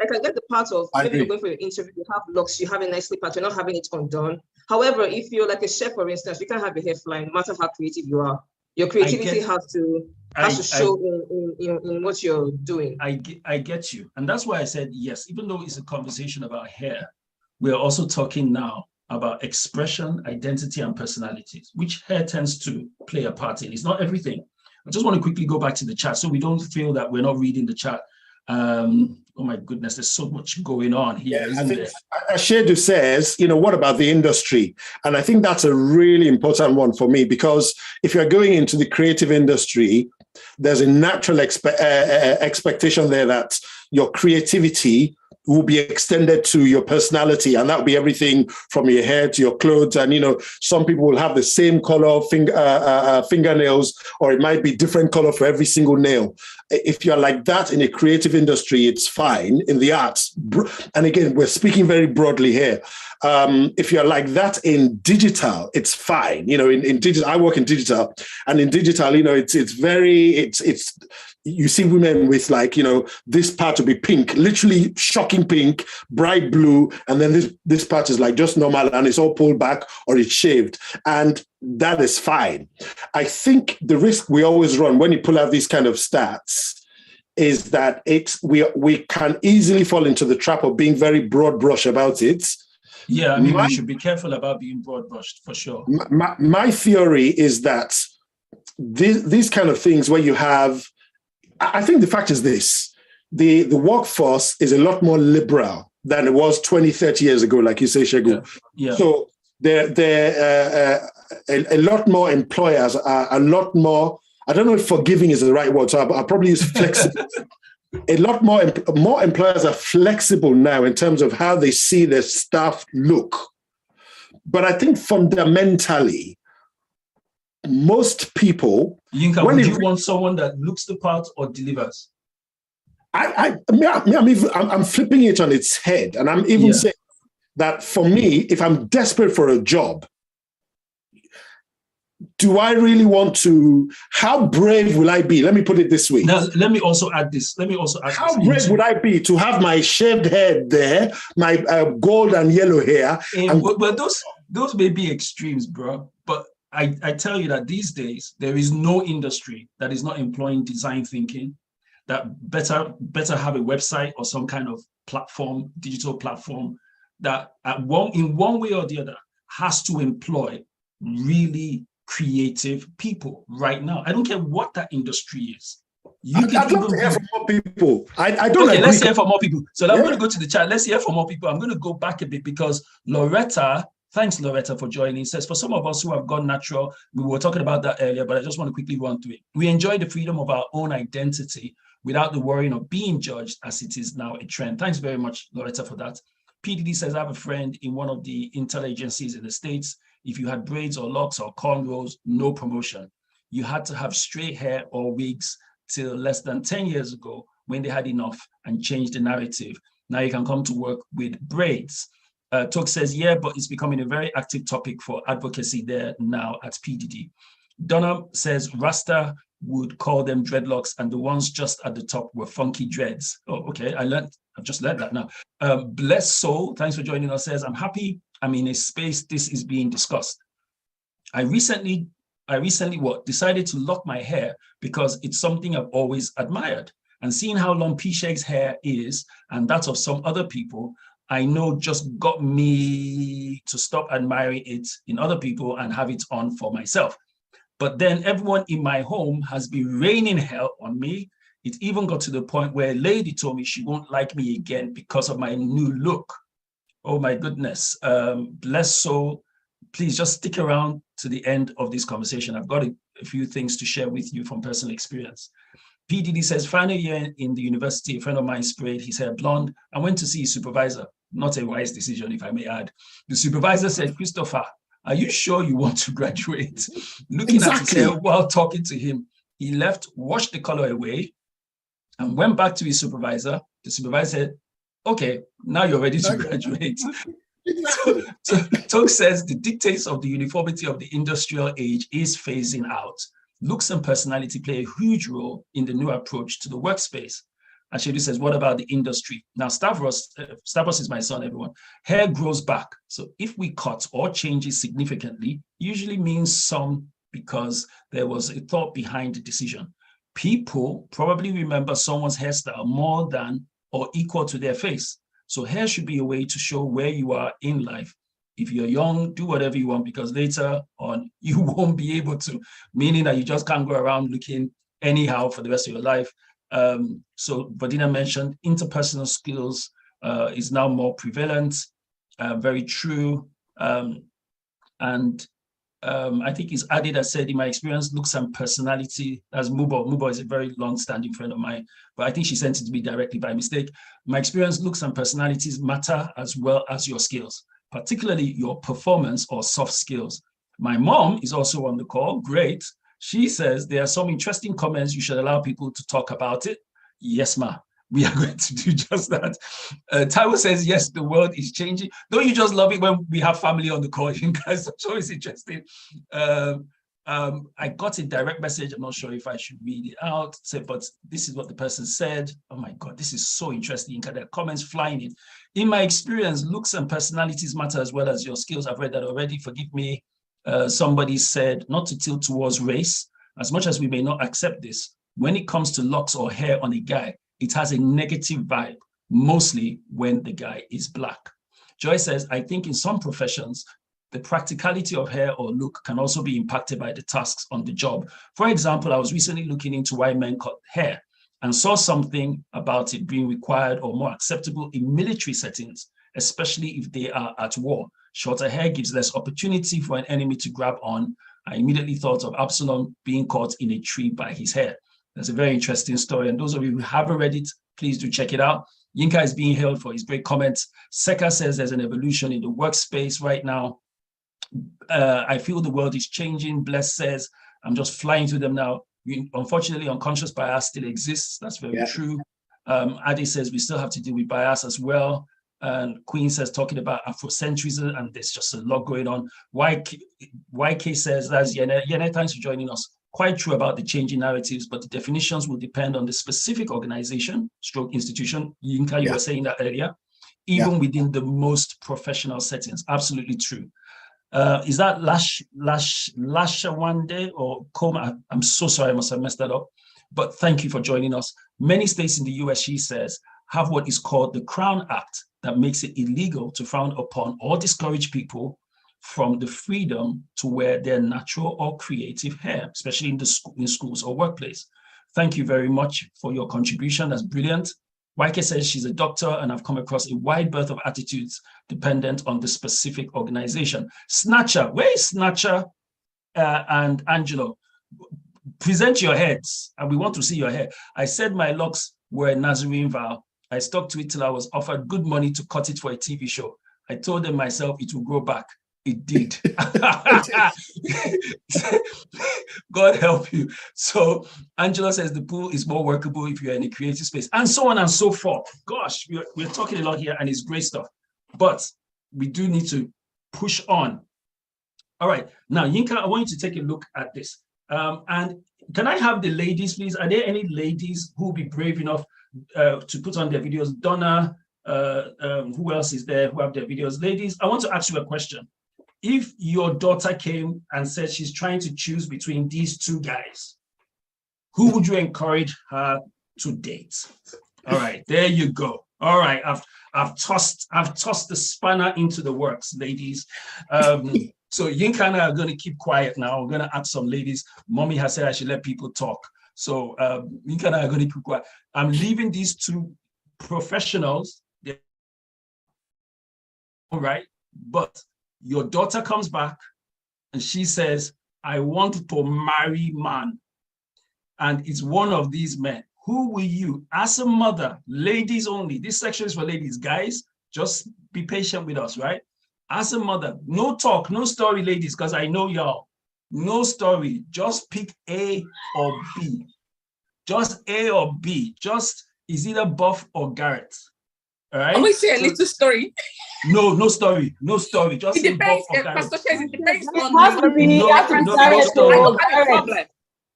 I can get the part of maybe you're going for your interview, you have locks, you have a nicely part, you're not having it undone. However, if you're like a chef, for instance, you can't have your hair flying, no matter how creative you are. Your creativity has to show in what you're doing. I get you. And that's why I said yes, even though it's a conversation about hair, we're also talking now about expression, identity, and personalities, which hair tends to play a part in. It's not everything. I just want to quickly go back to the chat so we don't feel that we're not reading the chat. Oh my goodness, there's so much going on here, isn't there? Ashedu says, what about the industry? And I think that's a really important one for me, because if you're going into the creative industry, there's a natural expectation there that your creativity will be extended to your personality, and that will be everything from your hair to your clothes. And some people will have the same color fingernails, or it might be different color for every single nail. If you're like that in a creative industry, it's fine. In the arts, and again, we're speaking very broadly here. If you're like that in digital, it's fine. In digital, I work in digital, and in digital, it's you see women with this part will be pink, literally shocking pink, bright blue, and then this part is like just normal and it's all pulled back or it's shaved, and that is fine. I think the risk we always run when you pull out these kind of stats is that we can easily fall into the trap of being very broad brush about it. Yeah, I mean, we should be careful about being broad brushed for sure. My theory is that these kind of things where you have, I think the fact is this, the workforce is a lot more liberal than it was 20, 30 years ago, like you say, Segun. Yeah. So a lot more employers are a lot more, I don't know if forgiving is the right word, so I'll probably use flexible. A lot more employers are flexible now in terms of how they see their staff look. But I think fundamentally, most people... Yinka, would you want someone that looks the part or delivers? I'm flipping it on its head. And I'm even saying that for me, if I'm desperate for a job, do I really want to? How brave will I be? Let me put it this way. Now, let me also add this. How brave would I be to have my shaved head there, my gold and yellow hair? But those may be extremes, bro. But I tell you that these days, there is no industry that is not employing design thinking, that better have a website or some kind of platform, digital platform, that in one way or the other has to employ really creative people right now. I don't care what that industry is. I'd love to hear from more people. I don't agree. Let's hear from more people. So I'm going to go to the chat. Let's hear from more people. I'm going to go back a bit because Loretta, thanks Loretta for joining, says for some of us who have gone natural, we were talking about that earlier, but I just want to quickly run through it. We enjoy the freedom of our own identity without the worrying of being judged as it is now a trend. Thanks very much, Loretta, for that. PDD says, I have a friend in one of the intel agencies in the States. If you had braids or locks or cornrows, no promotion. You had to have straight hair or wigs till less than 10 years ago when they had enough and changed the narrative. Now you can come to work with braids. Talk says, yeah, but it's becoming a very active topic for advocacy there now at PDD. Donna says, Rasta would call them dreadlocks and the ones just at the top were funky dreads. Oh, okay, I've just learned that now. Bless Soul, thanks for joining us, says, I'm happy I'm in a space this is being discussed. I recently decided to lock my hair because it's something I've always admired. And seeing how long P-Sheg's hair is and that of some other people, I know just got me to stop admiring it in other people and have it on for myself. But then everyone in my home has been raining hell on me. It even got to the point where a lady told me she won't like me again because of my new look. Oh my goodness. Bless soul. Please just stick around to the end of this conversation. I've got a few things to share with you from personal experience. PDD says, final year in the university, a friend of mine sprayed his hair blonde and went to see his supervisor. Not a wise decision, if I may add. The supervisor said, Christopher, are you sure you want to graduate? Looking at his hair while talking to him, he left, washed the color away, and went back to his supervisor. The supervisor said, okay, now you're ready to graduate. Talk says the dictates of the uniformity of the industrial age is phasing out. Looks and personality play a huge role in the new approach to the workspace. Ashedu says, what about the industry? Now, Stavros is my son, everyone. Hair grows back. So if we cut or change it significantly, usually means some because there was a thought behind the decision. People probably remember someone's hairstyle more than or equal to their face. So hair should be a way to show where you are in life. If you're young, do whatever you want because later on you won't be able to, meaning that you just can't go around looking anyhow for the rest of your life. So Vadina mentioned interpersonal skills is now more prevalent, very true. I think it's added, I said, in my experience, looks and personality, as Mubo. Mubo is a very long-standing friend of mine, but I think she sent it to me directly by mistake. My experience, looks and personalities matter as well as your skills, particularly your performance or soft skills. My mom is also on the call, great. She says there are some interesting comments, you should allow people to talk about it. Yes, ma. We are going to do just that. Taiwo says, yes, the world is changing. Don't you just love it when we have family on the call? You guys, it's always interesting. I got a direct message. I'm not sure if I should read it out, but this is what the person said. Oh my God, this is so interesting. There are comments flying in. In my experience, looks and personalities matter as well as your skills. I've read that already. Forgive me. Somebody said not to tilt towards race. As much as we may not accept this, when it comes to locks or hair on a guy, it has a negative vibe, mostly when the guy is Black. Joy says, I think in some professions, the practicality of hair or look can also be impacted by the tasks on the job. For example, I was recently looking into why men cut hair and saw something about it being required or more acceptable in military settings, especially if they are at war. Shorter hair gives less opportunity for an enemy to grab on. I immediately thought of Absalom being caught in a tree by his hair. That's a very interesting story. And those of you who haven't read it, please do check it out. Yinka is being hailed for his great comments. Seka says there's an evolution in the workspace right now. I feel the world is changing. Bless says, I'm just flying through them now. Unfortunately, unconscious bias still exists. That's very true. Adi says we still have to deal with bias as well. And Queen says, talking about Afrocentrism, and there's just a lot going on. YK says, that's Yene, thanks for joining us. Quite true about the changing narratives, but the definitions will depend on the specific organization, stroke institution. Yinka, you were saying that earlier, even within the most professional settings. Absolutely true. Is that Lashawande or Koma? I'm so sorry, I must have messed that up. But thank you for joining us. Many states in the US, she says, have what is called the Crown Act that makes it illegal to frown upon or discourage people from the freedom to wear their natural or creative hair, especially in schools or workplace. Thank you very much for your contribution. That's brilliant. Waike says she's a doctor and I've come across a wide berth of attitudes dependent on the specific organization. Snatcher, where is Snatcher and Angelo? Present your heads and we want to see your hair. I said my locks were a Nazarene vow. I stuck to it till I was offered good money to cut it for a TV show. I told them myself it will grow back. It did. God help you. So Angela says the pool is more workable if you're in a creative space, and so on and so forth. Gosh, we're talking a lot here and it's great stuff, but we do need to push on. All right, now Yinka, I want you to take a look at this. And can I have the ladies, please? Are there any ladies who will be brave enough to put on their videos? Donna, who else is there who have their videos? Ladies, I want to ask you a question. If your daughter came and said she's trying to choose between these two guys, who would you encourage her to date? All right, there you go. All right, I've tossed the spanner into the works, ladies. So Yinka and I are going to keep quiet now. We're going to ask some ladies. Mommy has said I should let people talk. So Yinka and I are going to keep quiet. I'm leaving these two professionals. All right, but your daughter comes back and she says, I want to marry man. And it's one of these men. Who will you, as a mother, ladies only, this section is for ladies, guys, just be patient with us, right? As a mother, no talk, no story, ladies, because I know y'all, no story, just pick A or B. Just A or B, just is either Buff or Garrett. All right. I'm going to say a little story. No story. Just it depends. Pastor says it depends on no story. I have a problem.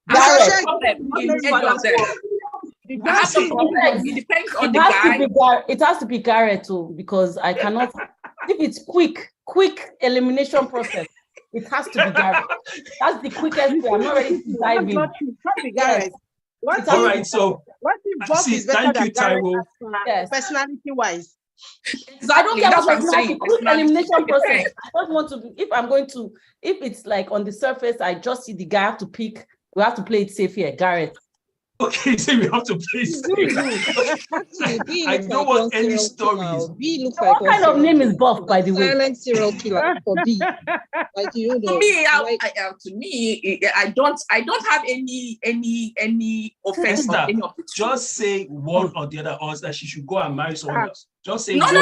I have a problem in any of them. I have a problem. It depends on the guy. It has to be Garrett too, because I cannot. If it's quick elimination process, it has to be Garrett. That's the quickest way. I'm not ready to dive in. Garrett. All right, so what if Bob is better thank you, than Taiwo. Personality-wise? Exactly. I don't care what I'm saying. Quick elimination process. I don't want to. If it's like on the surface, I just see the guy have to pick. We have to play it safe here, Garrett. Okay, so we have to play safe. I don't want any stories. What kind of name is Buff, by the way? Silent serial killer for B. Like you know. To me, I don't have any offense on any of the two. Just say one or the other, or that she should go and marry someone else. Just say no. One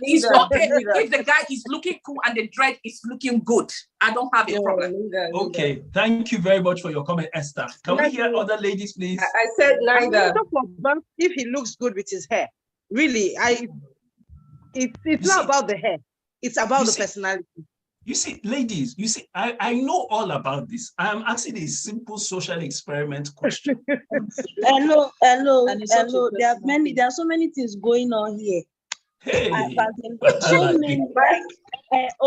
is okay if the guy is looking cool and the dread is looking good. I don't have a problem. Okay, thank you very much for your comment, Esther. Can we hear other ladies, please? I said neither. If he looks good with his hair, really, it's not about the hair. It's about the personality. You see, ladies, I know all about this. I am asking a simple social experiment question. Hello. There are so many things going on here. Hey, so many.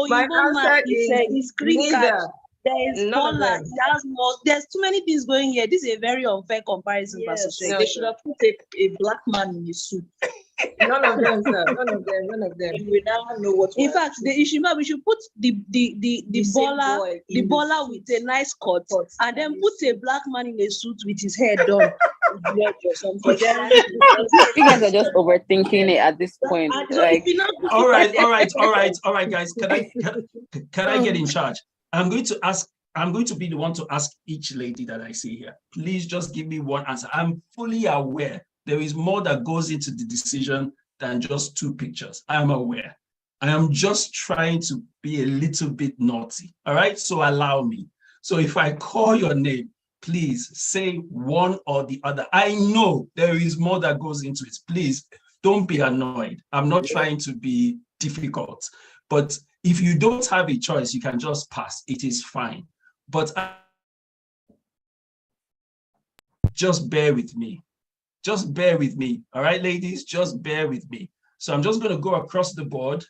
My answer is green card. There is Poland. There's too many things going here. This is a very unfair comparison. Yes, they should have put a black man in the suit. None of them, sir. None of them. We now know what. In fact, we should put the baller with a nice cut, and then put a black man in a suit with his hair done. You guys are just overthinking it at this point. Like, all right, guys. Can I get in charge? I'm going to be the one to ask each lady that I see here. Please just give me one answer. I'm fully aware there is more that goes into the decision than just two pictures. I am aware. I am just trying to be a little bit naughty. All right, so allow me. So if I call your name, please say one or the other. I know there is more that goes into it. Please don't be annoyed. I'm not trying to be difficult, but if you don't have a choice, you can just pass. It is fine. But just bear with me. Just bear with me. All right, ladies, just bear with me. So I'm just going to go across the board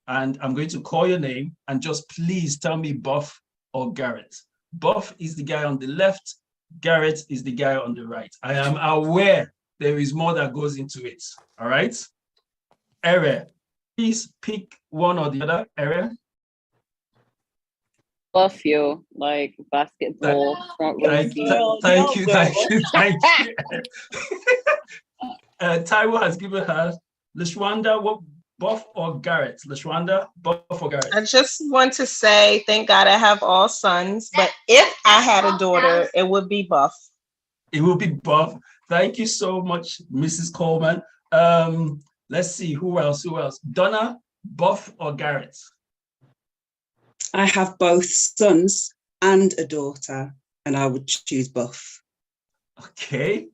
and I'm going to call your name and just please tell me Buff or Garrett. Buff is the guy on the left. Garrett is the guy on the right. I am aware there is more that goes into it. All right. Ere, please pick one or the other. Ere. Buff you, like basketball, front row Thank seat. you. Taiwo has given her Lashwanda, what, Buff or Garrett? Lashwanda, Buff or Garrett? I just want to say, thank God I have all sons, but if I had a daughter, it would be Buff. It will be Buff. Thank you so much, Mrs. Coleman. Let's see, who else? Donna, Buff or Garrett? I have both sons and a daughter, and I would choose Buff. Okay.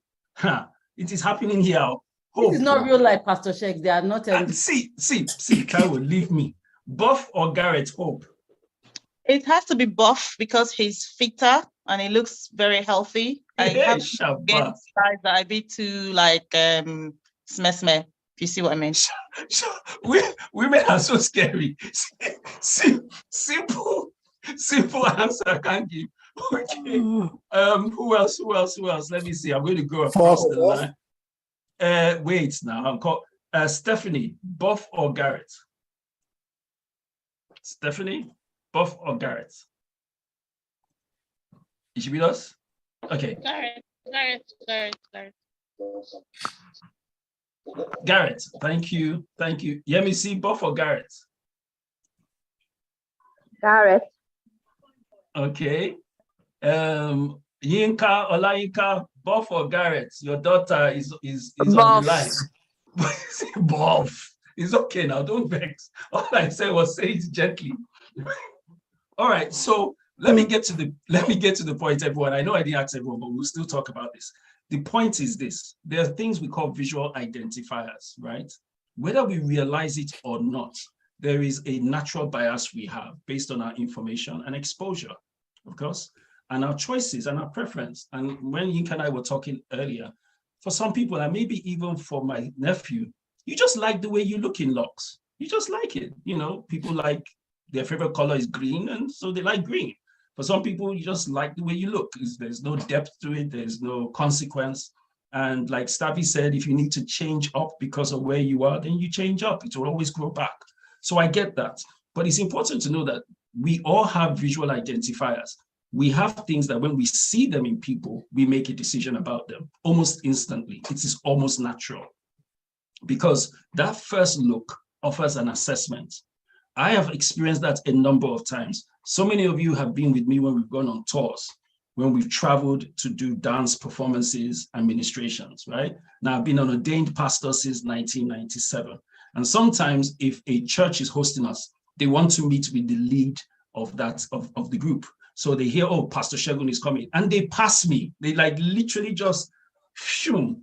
It is happening here. This is not real life, Pastor Sheikh. They are not. See, Taiwo, leave me. Buff or Garrett, Hope? It has to be Buff because he's fitter and he looks very healthy. I have to get size that I be too like smesme, if you see what I mean. Women are so scary. Simple answer I can't give. Okay. Who else? Let me see. I'm going to go across the line. Wait now. I'm called Stephanie, Buff or Garrett? Stephanie, Buff or Garrett? Is she with us? Okay. Garrett. Garrett, thank you. Yemisi, Buff or Garrett? Garrett. Okay. Yinka, Olayinka, Buff or Garrett? Your daughter is on the line. Buff. It's okay now, don't vex. All I said was say it gently. All right, so let me get to the point, everyone. I know I didn't ask everyone, but we'll still talk about this. The point is this: there are things we call visual identifiers, right? Whether we realize it or not, there is a natural bias we have based on our information and exposure, of course, and our choices and our preference. And when Yinka and I were talking earlier, for some people, and maybe even for my nephew, you just like the way you look in locks. You just like it. You know, people like their favorite color is green, and so they like green. For some people, you just like the way you look. There's no depth to it. There's no consequence. And like Stavi said, if you need to change up because of where you are, then you change up. It will always grow back. So I get that. But it's important to know that we all have visual identifiers. We have things that when we see them in people, we make a decision about them almost instantly. It is almost natural because that first look offers an assessment. I have experienced that a number of times. So many of you have been with me when we've gone on tours, when we've traveled to do dance performances and ministrations, right? Now, I've been an ordained pastor since 1997. And sometimes if a church is hosting us, they want to meet with the lead of the group. So they hear, oh, Pastor Shegun is coming. And they pass me. They like literally just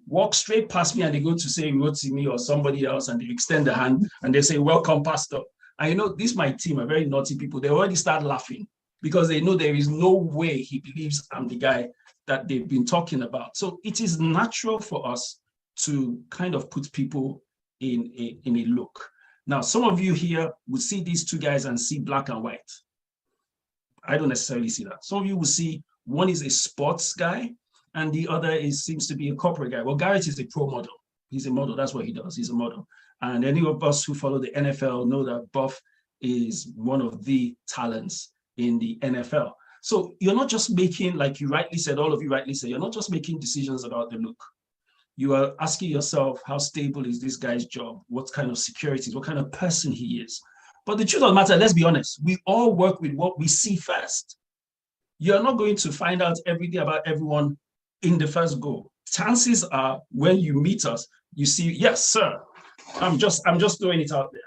walk straight past me and they go to say Rotimi or somebody else and they extend the hand and they say, welcome, Pastor. And you know, this my team are very naughty people. They already start laughing because they know there is no way he believes I'm the guy that they've been talking about. So it is natural for us to kind of put people in a look. Now, some of you here would see these two guys and see black and white. I don't necessarily see that. Some of you will see one is a sports guy and the other seems to be a corporate guy. Well, Garrett is a pro model. He's a model. That's what he does. He's a model. And any of us who follow the NFL know that Buff is one of the talents in the NFL. So you're not just making, like you rightly said, all of you rightly said, you're not just making decisions about the look. You are asking yourself, how stable is this guy's job? What kind of securities, what kind of person he is? But the truth of the matter, let's be honest, we all work with what we see first. You're not going to find out everything about everyone in the first go. Chances are when you meet us, you see, yes, sir, I'm just throwing it out there.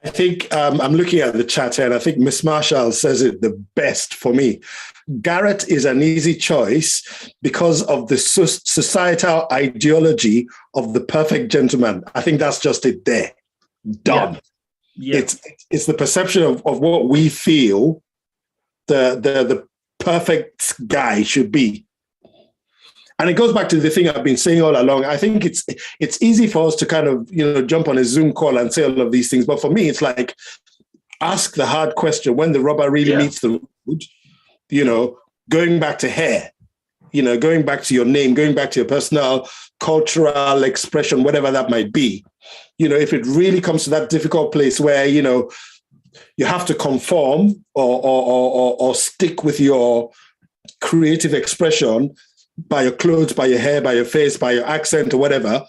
I think I'm looking at the chat here, and I think Miss Marshall says it the best for me. Garrett is an easy choice because of the societal ideology of the perfect gentleman. I think that's just it there. Done. Yeah. It's the perception of what we feel the perfect guy should be. And it goes back to the thing I've been saying all along. I think it's easy for us to kind of, jump on a Zoom call and say all of these things. But for me, it's like, ask the hard question when the rubber really meets the road, going back to hair. going back to your name, going back to your personal cultural expression, whatever that might be, if it really comes to that difficult place where, you have to conform or stick with your creative expression by your clothes, by your hair, by your face, by your accent or whatever,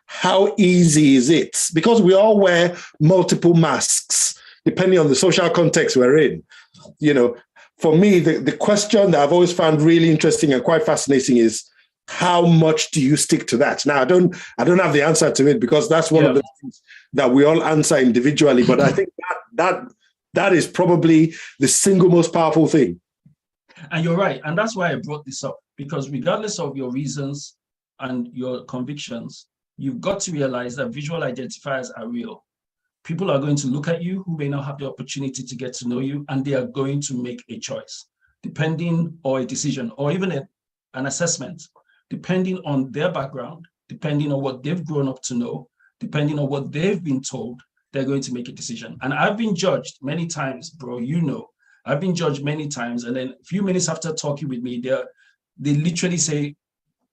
how easy is it? Because we all wear multiple masks, depending on the social context we're in. For me, the question that I've always found really interesting and quite fascinating is, how much do you stick to that? Now, I don't have the answer to it, because that's one of the things that we all answer individually. But I think that is probably the single most powerful thing. And you're right. And that's why I brought this up, because regardless of your reasons and your convictions, you've got to realize that visual identifiers are real. People are going to look at you who may not have the opportunity to get to know you, and they are going to make a choice, or a decision, or even an assessment, depending on their background, depending on what they've grown up to know, depending on what they've been told, they're going to make a decision. And I've been judged many times, bro, I've been judged many times, and then a few minutes after talking with me, they literally say,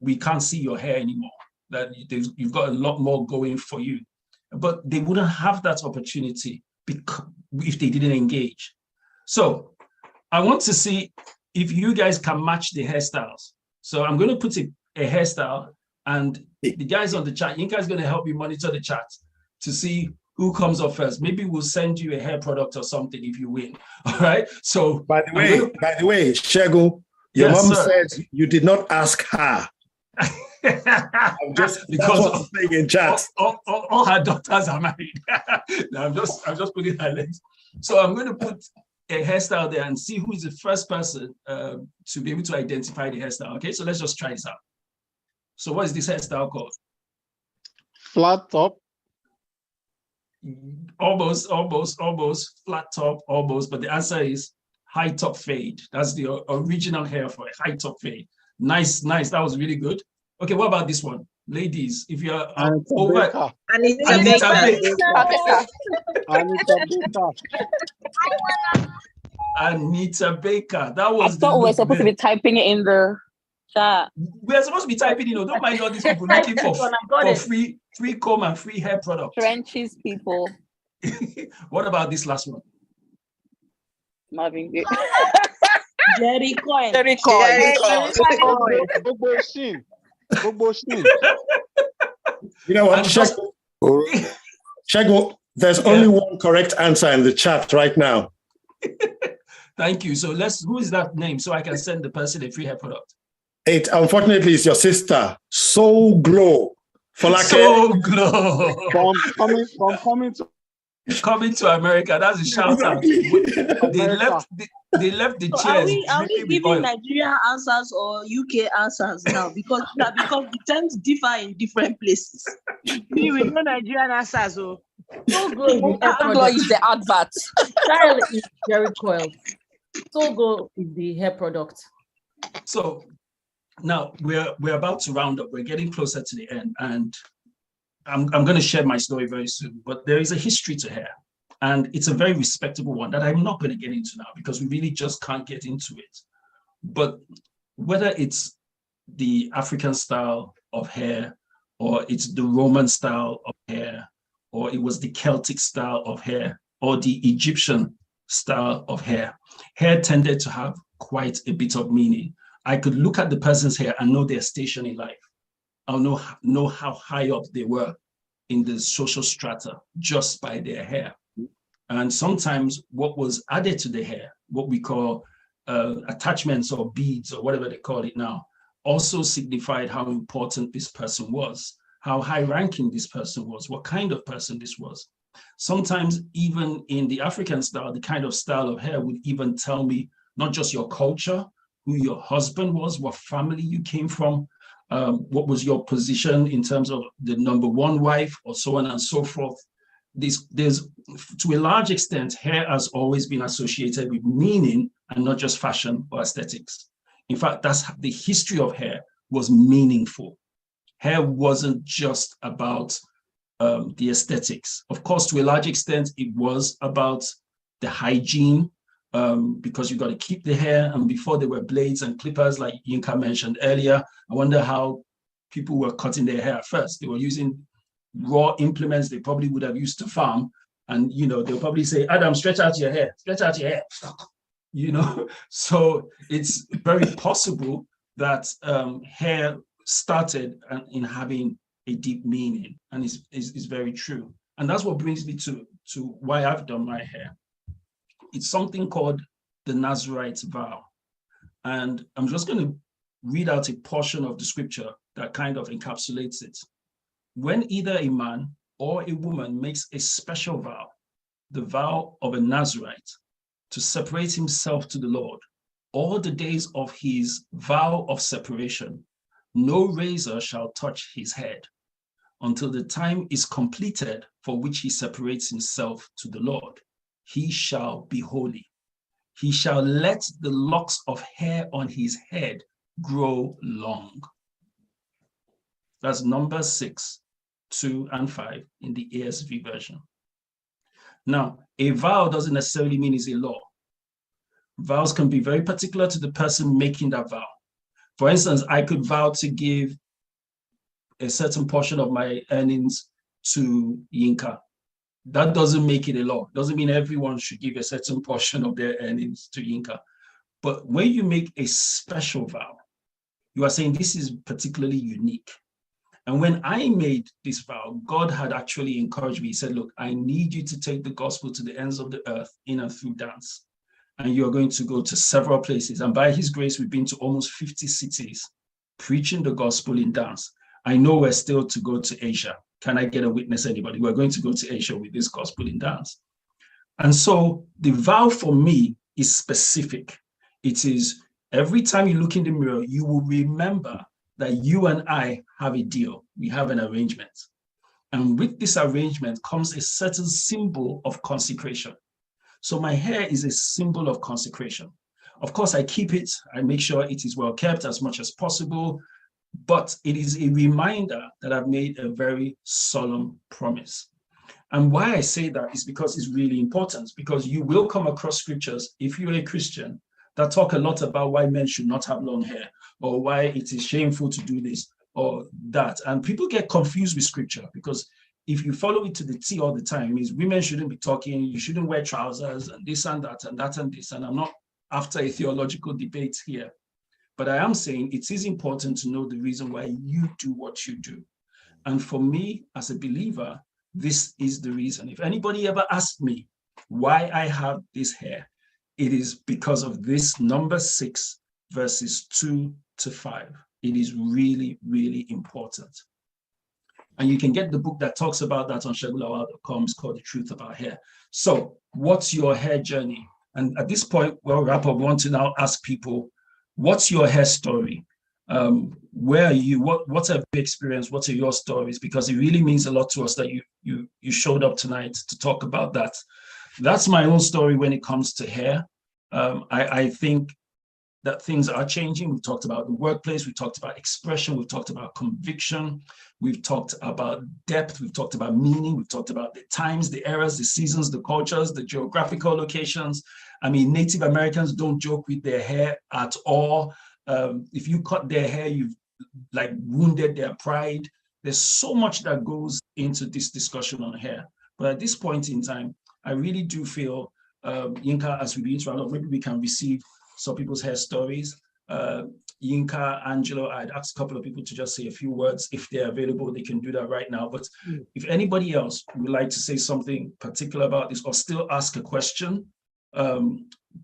we can't see your hair anymore, that you've got a lot more going for you. But they wouldn't have that opportunity if they didn't engage. So I want to see if you guys can match the hairstyles. So I'm going to put a hairstyle, and the guys on the chat, Yinka is going to help me monitor the chat to see who comes up first. Maybe we'll send you a hair product or something if you win. All right. So by the way, Segun, your mom said you did not ask her. Because I'm saying in chat. All her daughters are married. No, I'm just putting her legs. So I'm going to put a hairstyle there and see who is the first person to be able to identify the hairstyle. Okay, so let's just try this out. So what is this hairstyle called? Flat top. Almost flat top, almost. But the answer is high top fade. That's the original hair for a high top fade. Nice. That was really good. Okay, what about this one? Ladies, if you're over... Anita Baker. That was... I thought we were supposed to be typing it in the chat. We're supposed to be typing, don't mind all these people looking for free comb and free hair products. Trenches people. What about this last one? Marvin Gaye. Jerry Coyle. You know what, Segun, there's only one correct answer in the chat right now. Thank you. So who is that name so I can send the person a free hair product? It unfortunately is your sister, Soul Glow. Soul Glow. Coming to America. That's a shout out. They left the chairs. Are we giving Nigerian answers or UK answers now? Because the terms differ in different places. We know Nigerian answers. So good is the advert. Style is Jerry Coyle. So good is the hair product. So now we're about to round up. We're getting closer to the end, and I'm going to share my story very soon. But there is a history to hair, and it's a very respectable one that I'm not going to get into now because we really just can't get into it. But whether it's the African style of hair, or it's the Roman style of hair, or it was the Celtic style of hair, or the Egyptian style of hair, hair tended to have quite a bit of meaning. I could look at the person's hair and know their station in life. I'll know how high up they were in the social strata just by their hair. And sometimes what was added to the hair, what we call attachments or beads or whatever they call it now, also signified how important this person was, how high ranking this person was, what kind of person this was. Sometimes even in the African style, the kind of style of hair would even tell me not just your culture, who your husband was, what family you came from, what was your position in terms of the number one wife, or so on and so forth. There's, to a large extent, hair has always been associated with meaning and not just fashion or aesthetics. In fact, that's the history of hair was meaningful. Hair wasn't just about the aesthetics. Of course, to a large extent, it was about the hygiene, because you got to keep the hair. And before there were blades and clippers, like Yinka mentioned earlier, I wonder how people were cutting their hair first. They were using raw implements they probably would have used to farm. And, you know, they'll probably say, Adam, stretch out your hair, you know. So it's very possible that hair started in having a deep meaning, and is very true. And that's what brings me to why I've done my hair. It's something called the Nazarite vow. And I'm just going to read out a portion of the scripture that kind of encapsulates it. When either a man or a woman makes a special vow, the vow of a Nazarite, to separate himself to the Lord, all the days of his vow of separation, no razor shall touch his head until the time is completed for which he separates himself to the Lord. He shall be holy. He shall let the locks of hair on his head grow long. That's Numbers 6, 2 and 5 in the ASV version. Now, a vow doesn't necessarily mean it's a law. Vows can be very particular to the person making that vow. For instance, I could vow to give a certain portion of my earnings to Yinka. That doesn't make it a law. Doesn't mean everyone should give a certain portion of their earnings to Yinka. But when you make a special vow, you are saying this is particularly unique. And when I made this vow, God had actually encouraged me. He said, look, I need you to take the gospel to the ends of the earth in and through dance. And you're going to go to several places. And by his grace, we've been to almost 50 cities preaching the gospel in dance. I know we're still to go to Asia. Can I get a witness, anybody? We're going to go to Asia with this gospel in dance. And so the vow for me is specific. It is every time you look in the mirror, you will remember that you and I have a deal. We have an arrangement. And with this arrangement comes a certain symbol of consecration. So my hair is a symbol of consecration. Of course, I keep it. I make sure it is well kept as much as possible. But it is a reminder that I've made a very solemn promise. And why I say that is because it's really important, because you will come across scriptures, if you're a Christian, that talk a lot about why men should not have long hair, or why it is shameful to do this or that. And people get confused with scripture, because if you follow it to the T all the time, it means women shouldn't be talking, you shouldn't wear trousers, and this and that, and that and this. And I'm not after a theological debate here. But I am saying it is important to know the reason why you do what you do. And for me, as a believer, this is the reason. If anybody ever asked me why I have this hair, it is because of this Numbers 6, verses 2 to 5. It is really, really important. And you can get the book that talks about that on segulawal.com. It's called The Truth About Hair. So what's your hair journey? And at this point, we'll wrap up. We want to now ask people, what's your hair story? Where are you? What have you experienced? What are your stories? Because it really means a lot to us that you showed up tonight to talk about that. That's my own story when it comes to hair. I think that things are changing. We've talked about the workplace. We've talked about expression. We've talked about conviction. We've talked about depth. We've talked about meaning. We've talked about the times, the eras, the seasons, the cultures, the geographical locations. I mean, Native Americans don't joke with their hair at all. If you cut their hair, you've like wounded their pride. There's so much that goes into this discussion on hair. But at this point in time, I really do feel, Yinka, as we begin to round up, maybe we can receive some people's hair stories. Yinka, Angelo, I'd asked a couple of people to just say a few words. If they're available, they can do that right now. But if anybody else would like to say something particular about this or still ask a question,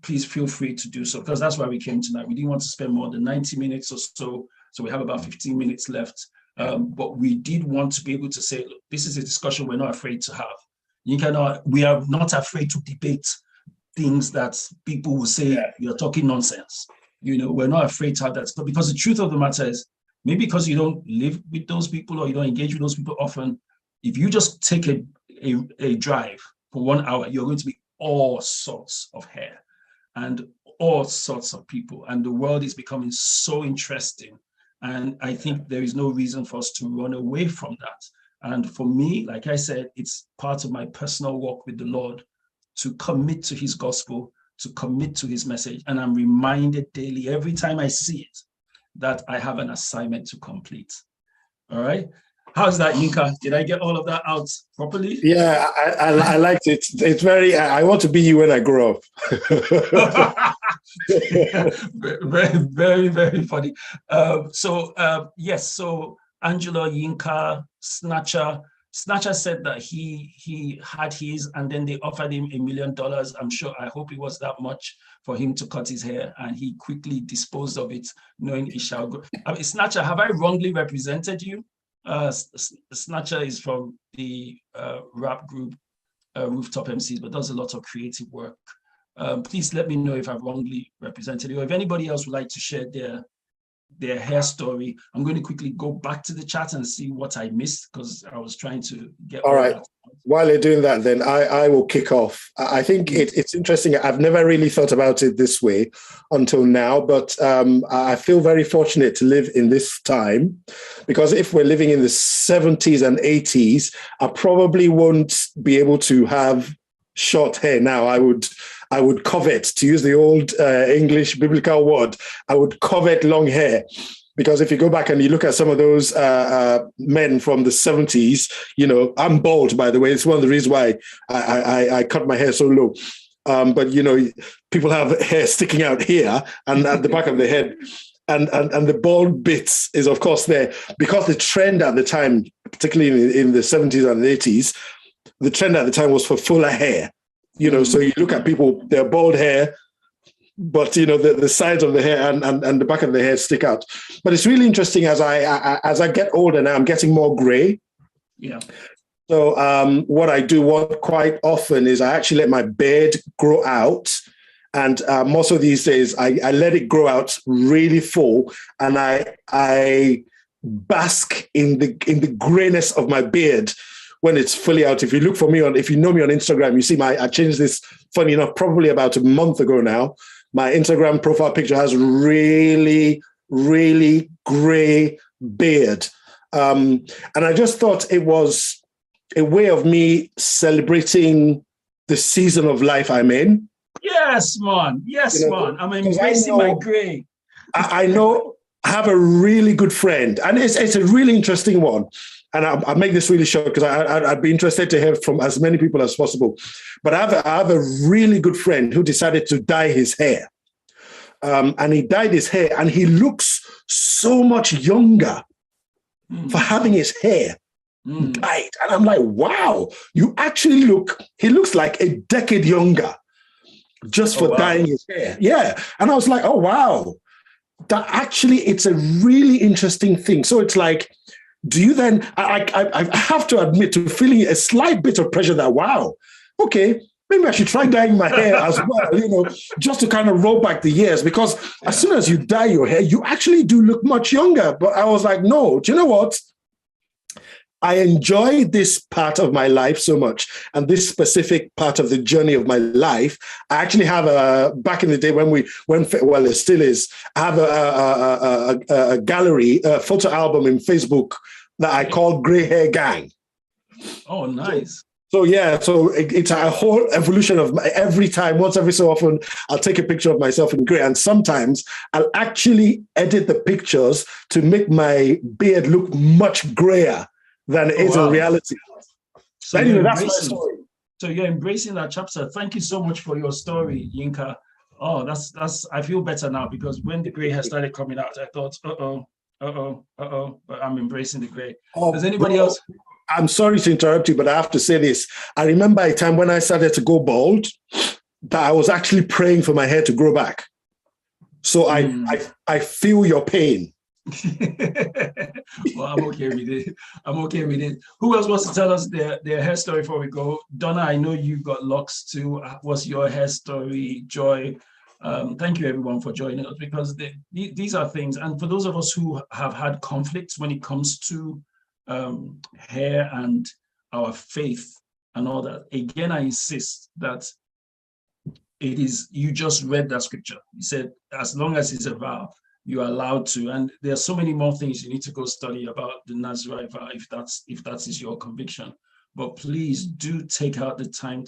please feel free to do so, because that's why we came tonight. We didn't want to spend more than 90 minutes or so, so we have about 15 minutes left. But we did want to be able to say, look, this is a discussion we're not afraid to have. We are not afraid to debate things that people will say, you're talking nonsense. We're not afraid to have that. But because the truth of the matter is, maybe because you don't live with those people or you don't engage with those people often, if you just take a drive for 1 hour, you're going to meet all sorts of hair and all sorts of people. And the world is becoming so interesting. And I think there is no reason for us to run away from that. And for me, like I said, it's part of my personal walk with the Lord to commit to his gospel, to commit to his message. And I'm reminded daily, every time I see it, that I have an assignment to complete. All right. How's that, Yinka? Did I get all of that out properly? Yeah, I liked it. It's very, I want to be you when I grow up. Very, very, very funny. Yes, so Angela, Yinka, Snatcher said that he had his, and then they offered him $1 million. I hope it was that much for him to cut his hair, and he quickly disposed of it, knowing it shall go. Snatcher, have I wrongly represented you? Snatcher is from the rap group Rooftop MCs, but does a lot of creative work. Please let me know if I've wrongly represented you, or if anybody else would like to share their hair story. I'm going to quickly go back to the chat and see what I missed, because I was trying to get all right. While you're doing that, then I will kick off. I think it's interesting. I've never really thought about it this way until now, but I feel very fortunate to live in this time, because if we're living in the 70s and 80s, I probably won't be able to have short hair now. I would covet, to use the old English biblical word, I would covet long hair. Because if you go back and you look at some of those men from the 70s, I'm bald, by the way. It's one of the reasons why I cut my hair so low. But, people have hair sticking out here and at the back of the head. And the bald bits is, of course, there. Because the trend at the time, particularly in the 70s and the 80s, the trend at the time was for fuller hair. So you look at people, their bald hair, but the sides of the hair and the back of the hair stick out. But it's really interesting as I get older now, I'm getting more gray. Yeah. So what I do quite often is I actually let my beard grow out. And most of these days, I let it grow out really full, and I bask in the grayness of my beard when it's fully out. If you look for me if you know me on Instagram, you see I changed this, funny enough, probably about a month ago now. My Instagram profile picture has really, really gray beard. And I just thought it was a way of me celebrating the season of life I'm in. Yes, man. Yes, man. I'm embracing my gray. I know I have a really good friend, and it's a really interesting one. And I'll make this really short because I'd be interested to hear from as many people as possible. But I have a really good friend who decided to dye his hair. And he dyed his hair, and he looks so much younger for having his hair dyed. And I'm like, wow, he looks like a decade younger just for dyeing his hair. Yeah. And I was like, oh, wow. That actually, it's a really interesting thing. So it's like, do you then, I have to admit to feeling a slight bit of pressure that, wow, okay, maybe I should try dyeing my hair as well, just to kind of roll back the years, because as soon as you dye your hair, you actually do look much younger. But I was like, no, do you know what? I enjoy this part of my life so much, and this specific part of the journey of my life. I actually have back in the day when it still is, I have a gallery, a photo album in Facebook that I call Grey Hair Gang. Oh, nice. So it's a whole evolution of once every so often, I'll take a picture of myself in gray, and sometimes I'll actually edit the pictures to make my beard look much grayer than it is in reality. So anyway, that's my story. So you're embracing that chapter. Thank you so much for your story, Yinka. Oh, that's. I feel better now, because when the gray hair started coming out, I thought, but I'm embracing the gray. Does anybody else? I'm sorry to interrupt you, but I have to say this. I remember a time when I started to go bald that I was actually praying for my hair to grow back. So I feel your pain. Well, I'm okay with it. Who else wants to tell us their hair story before we go? Donna, I know you got locks too. What's your hair story? Joy, thank you everyone for joining us, because these are things, and for those of us who have had conflicts when it comes to hair and our faith and all that, again, I insist that it is, you just read that scripture. You said, as long as it's a vow, you're allowed to. And there are so many more things you need to go study about the Nazirite vow if that is your conviction. But please do take out the time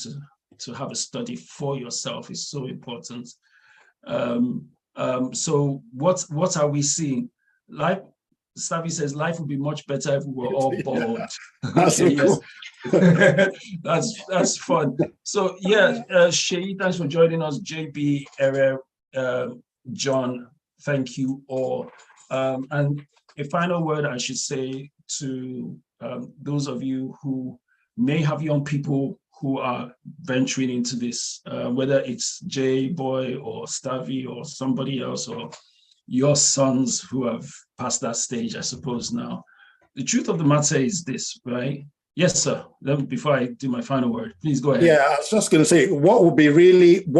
to have a study for yourself is so important. So what are we seeing? Life, Stavi says, life would be much better if we were all bald. That's so cool. That's fun. So yeah, Shay, thanks for joining us. JB, Ere, John, thank you all. And a final word I should say to those of you who may have young people who are venturing into this, whether it's Jay Boy or Stavi or somebody else, or your sons who have passed that stage, I suppose now. The truth of the matter is this, right? Yes, sir. Before I do my final word, please go ahead. Yeah, I was just going to say, what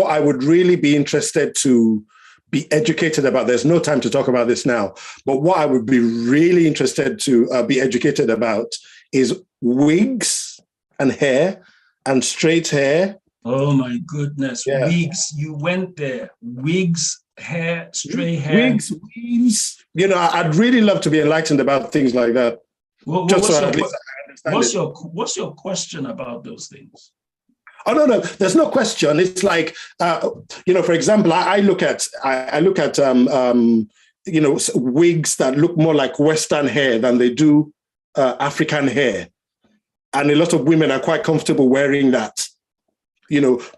I would really be interested to be educated about, there's no time to talk about this now, but what I would be really interested to be educated about is wigs and hair and straight hair. Oh my goodness, yeah. Wigs, you went there. Wigs, hair, straight hair. Wigs, weaves. You know, I'd really love to be enlightened about things like that. Well, what's your question about those things? Oh no, there's no question. It's like for example, I look at wigs that look more like Western hair than they do African hair, and a lot of women are quite comfortable wearing that.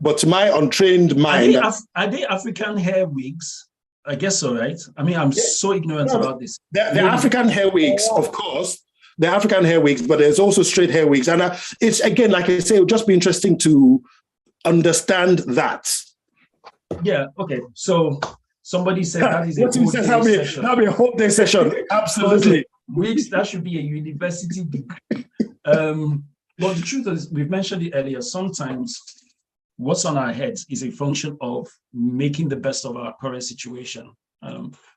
But to my untrained mind, are they African hair wigs? I guess so, right? I mean, I'm so ignorant about this. They're African hair wigs, of course. They're African hair wigs, but there's also straight hair wigs. And it's, again, like I say, it would just be interesting to understand that. Yeah, okay. So somebody said that is a whole day session. That'll be a whole day session. Absolutely. Wigs, that should be a university degree. But the truth is, we've mentioned it earlier, sometimes what's on our heads is a function of making the best of our current situation.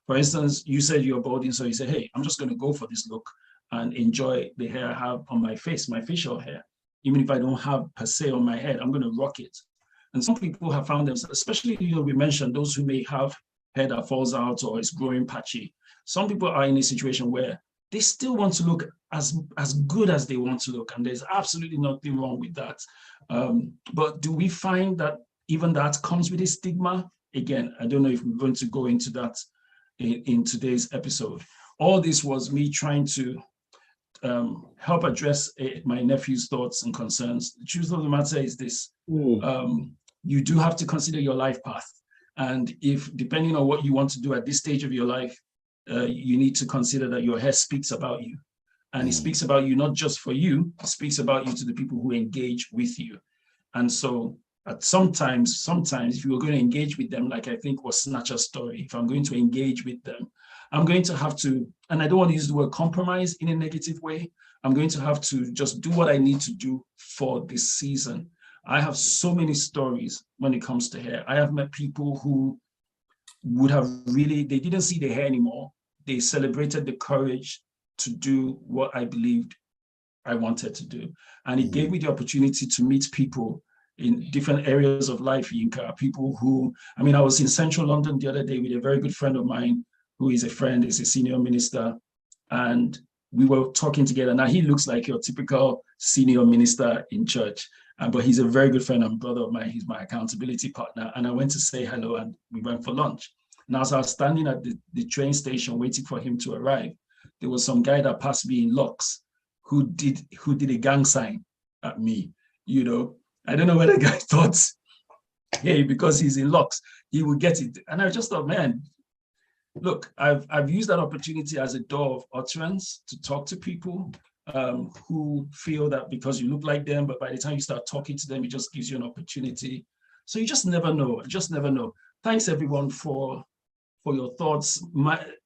For instance, you said you're balding, so you say, hey, I'm just going to go for this look and enjoy the hair I have on my face, my facial hair. Even if I don't have per se on my head, I'm going to rock it. And some people have found themselves, especially, we mentioned those who may have hair that falls out or is growing patchy. Some people are in a situation where they still want to look as good as they want to look, and there's absolutely nothing wrong with that. But do we find that even that comes with a stigma? Again, I don't know if we're going to go into that in today's episode. All this was me trying to help address my nephew's thoughts and concerns. The truth of the matter is this. You do have to consider your life path. And if, depending on what you want to do at this stage of your life, you need to consider that your hair speaks about you. And it speaks about you not just for you, it speaks about you to the people who engage with you. And so sometimes if you were going to engage with them, like I think was Snatcher's story, if I'm going to engage with them, I'm going to have to, and I don't want to use the word compromise in a negative way, I'm going to have to just do what I need to do for this season. I have so many stories when it comes to hair. I have met people who would have they didn't see the hair anymore. They celebrated the courage to do what I believed I wanted to do. And it gave me the opportunity to meet people in different areas of life, Yinka, people who, I was in central London the other day with a very good friend of mine who is a senior minister, and we were talking together. Now he looks like your typical senior minister in church, but he's a very good friend and brother of mine. He's my accountability partner. And I went to say hello and we went for lunch. And as I was standing at the train station waiting for him to arrive, there was some guy that passed me in Lux who did a gang sign at me. I don't know whether the guy thought, hey, because he's in Lux, he would get it. And I just thought, man, look, I've used that opportunity as a door of utterance to talk to people who feel that because you look like them, but by the time you start talking to them, it just gives you an opportunity. So you just never know. Thanks everyone for your thoughts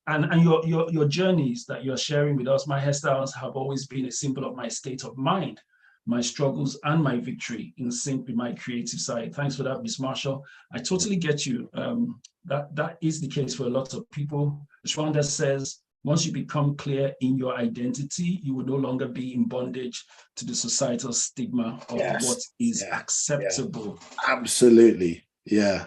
and your journeys that you're sharing with us. My hairstyles have always been a symbol of my state of mind, my struggles and my victory in sync with my creative side. Thanks for that, Miss Marshall. I totally get you. That is the case for a lot of people. Shwanda says, once you become clear in your identity, you will no longer be in bondage to the societal stigma of what is acceptable. Yeah. Absolutely, yeah.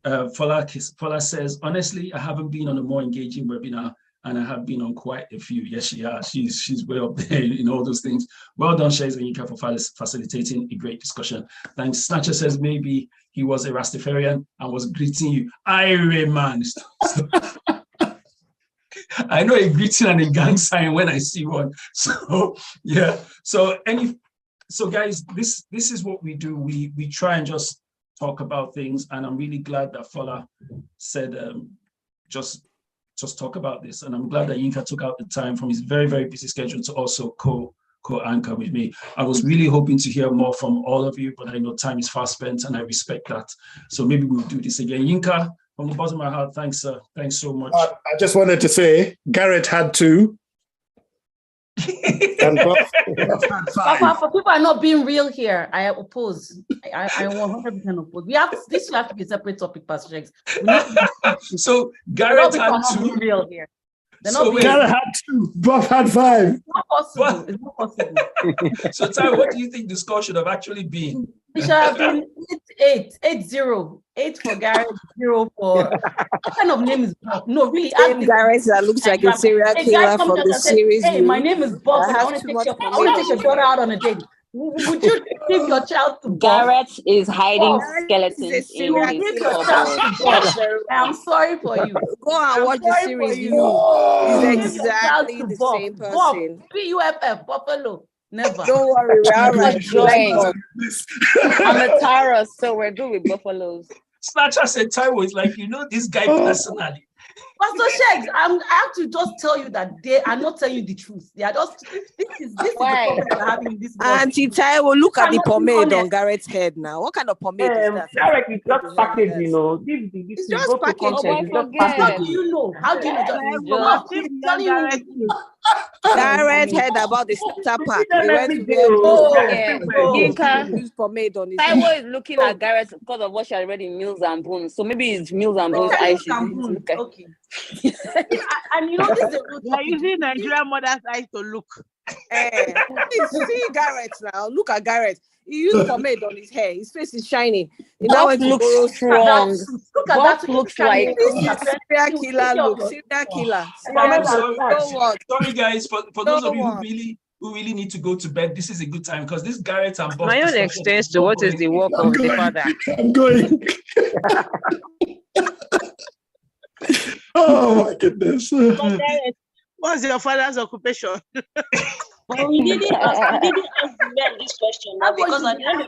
Fola says, honestly, I haven't been on a more engaging webinar and I have been on quite a few. Yes, she has. She's way up there in all those things. Well done, Shays and Yinka, for facilitating a great discussion. Thanks. Snatcher says maybe he was a Rastafarian and was greeting you. Irie man. I know a greeting and a gang sign when I see one. So yeah. So guys, this is what we do. We try and just talk about things, and I'm really glad that Fola said just talk about this, and I'm glad that Yinka took out the time from his very, very busy schedule to also co-anchor with me. I was really hoping to hear more from all of you, but I know time is fast spent, and I respect that. So maybe we'll do this again. Yinka, from the bottom of my heart, thanks, sir. Thanks so much. I just wanted to say, Garrett had 2. And Papa, for people are not being real here, I oppose. I 100% oppose. We have this will have to be a separate topic, Pastor Jakes. So Garrett had 2. Real here. Garrett had 2. Buff had 5. It's not possible. It's not possible. So Ty, what do you think the score should have actually been? It should have been 8-0. 8 for Garrett, 0 for. What kind of name is Bob? No, really. Garrett that looks like a serial killer from the series. Hey, my name is Bob. I want to take your daughter out on a date. Would you give your child to Garrett is hiding skeletons in his cupboard. I'm sorry for you. Go and watch the series. He's exactly the same person. PUFF, Buffalo. Never. Don't worry, we're all right. I'm a Taurus, so we're good with buffaloes. Snatcher said Taiwo is like, this guy personally. Pastor Shakes, I have to just tell you that they are not telling you the truth. They are just this is the problem we're having in this world. Auntie Taiwo, look at the pomade on Garrett's head now. What kind of pomade is that? Garrett is just packaged, It's just packaged. How do you know? How do you know? Garrett heard about the starter pack. He went to use pomade on his head. Taiwo is looking at Garrett because of what she had read in Mills and Bones. So maybe it's Mills and Bones eyes. Okay. And this is you're using Nigerian mother's eyes to look. See Garrett now. Look at Garrett. He used pomade on his hair. His face is shining. That looks strong. Look at that. Looks like serial killer. Look, serial killer. Sorry, guys. For those of you who really need to go to bed, this is a good time because this Garrett and Bob. My own extends to what is the work of the father. I'm going. Oh my goodness. What's your father's occupation? But we didn't ask the men this question now because at the end of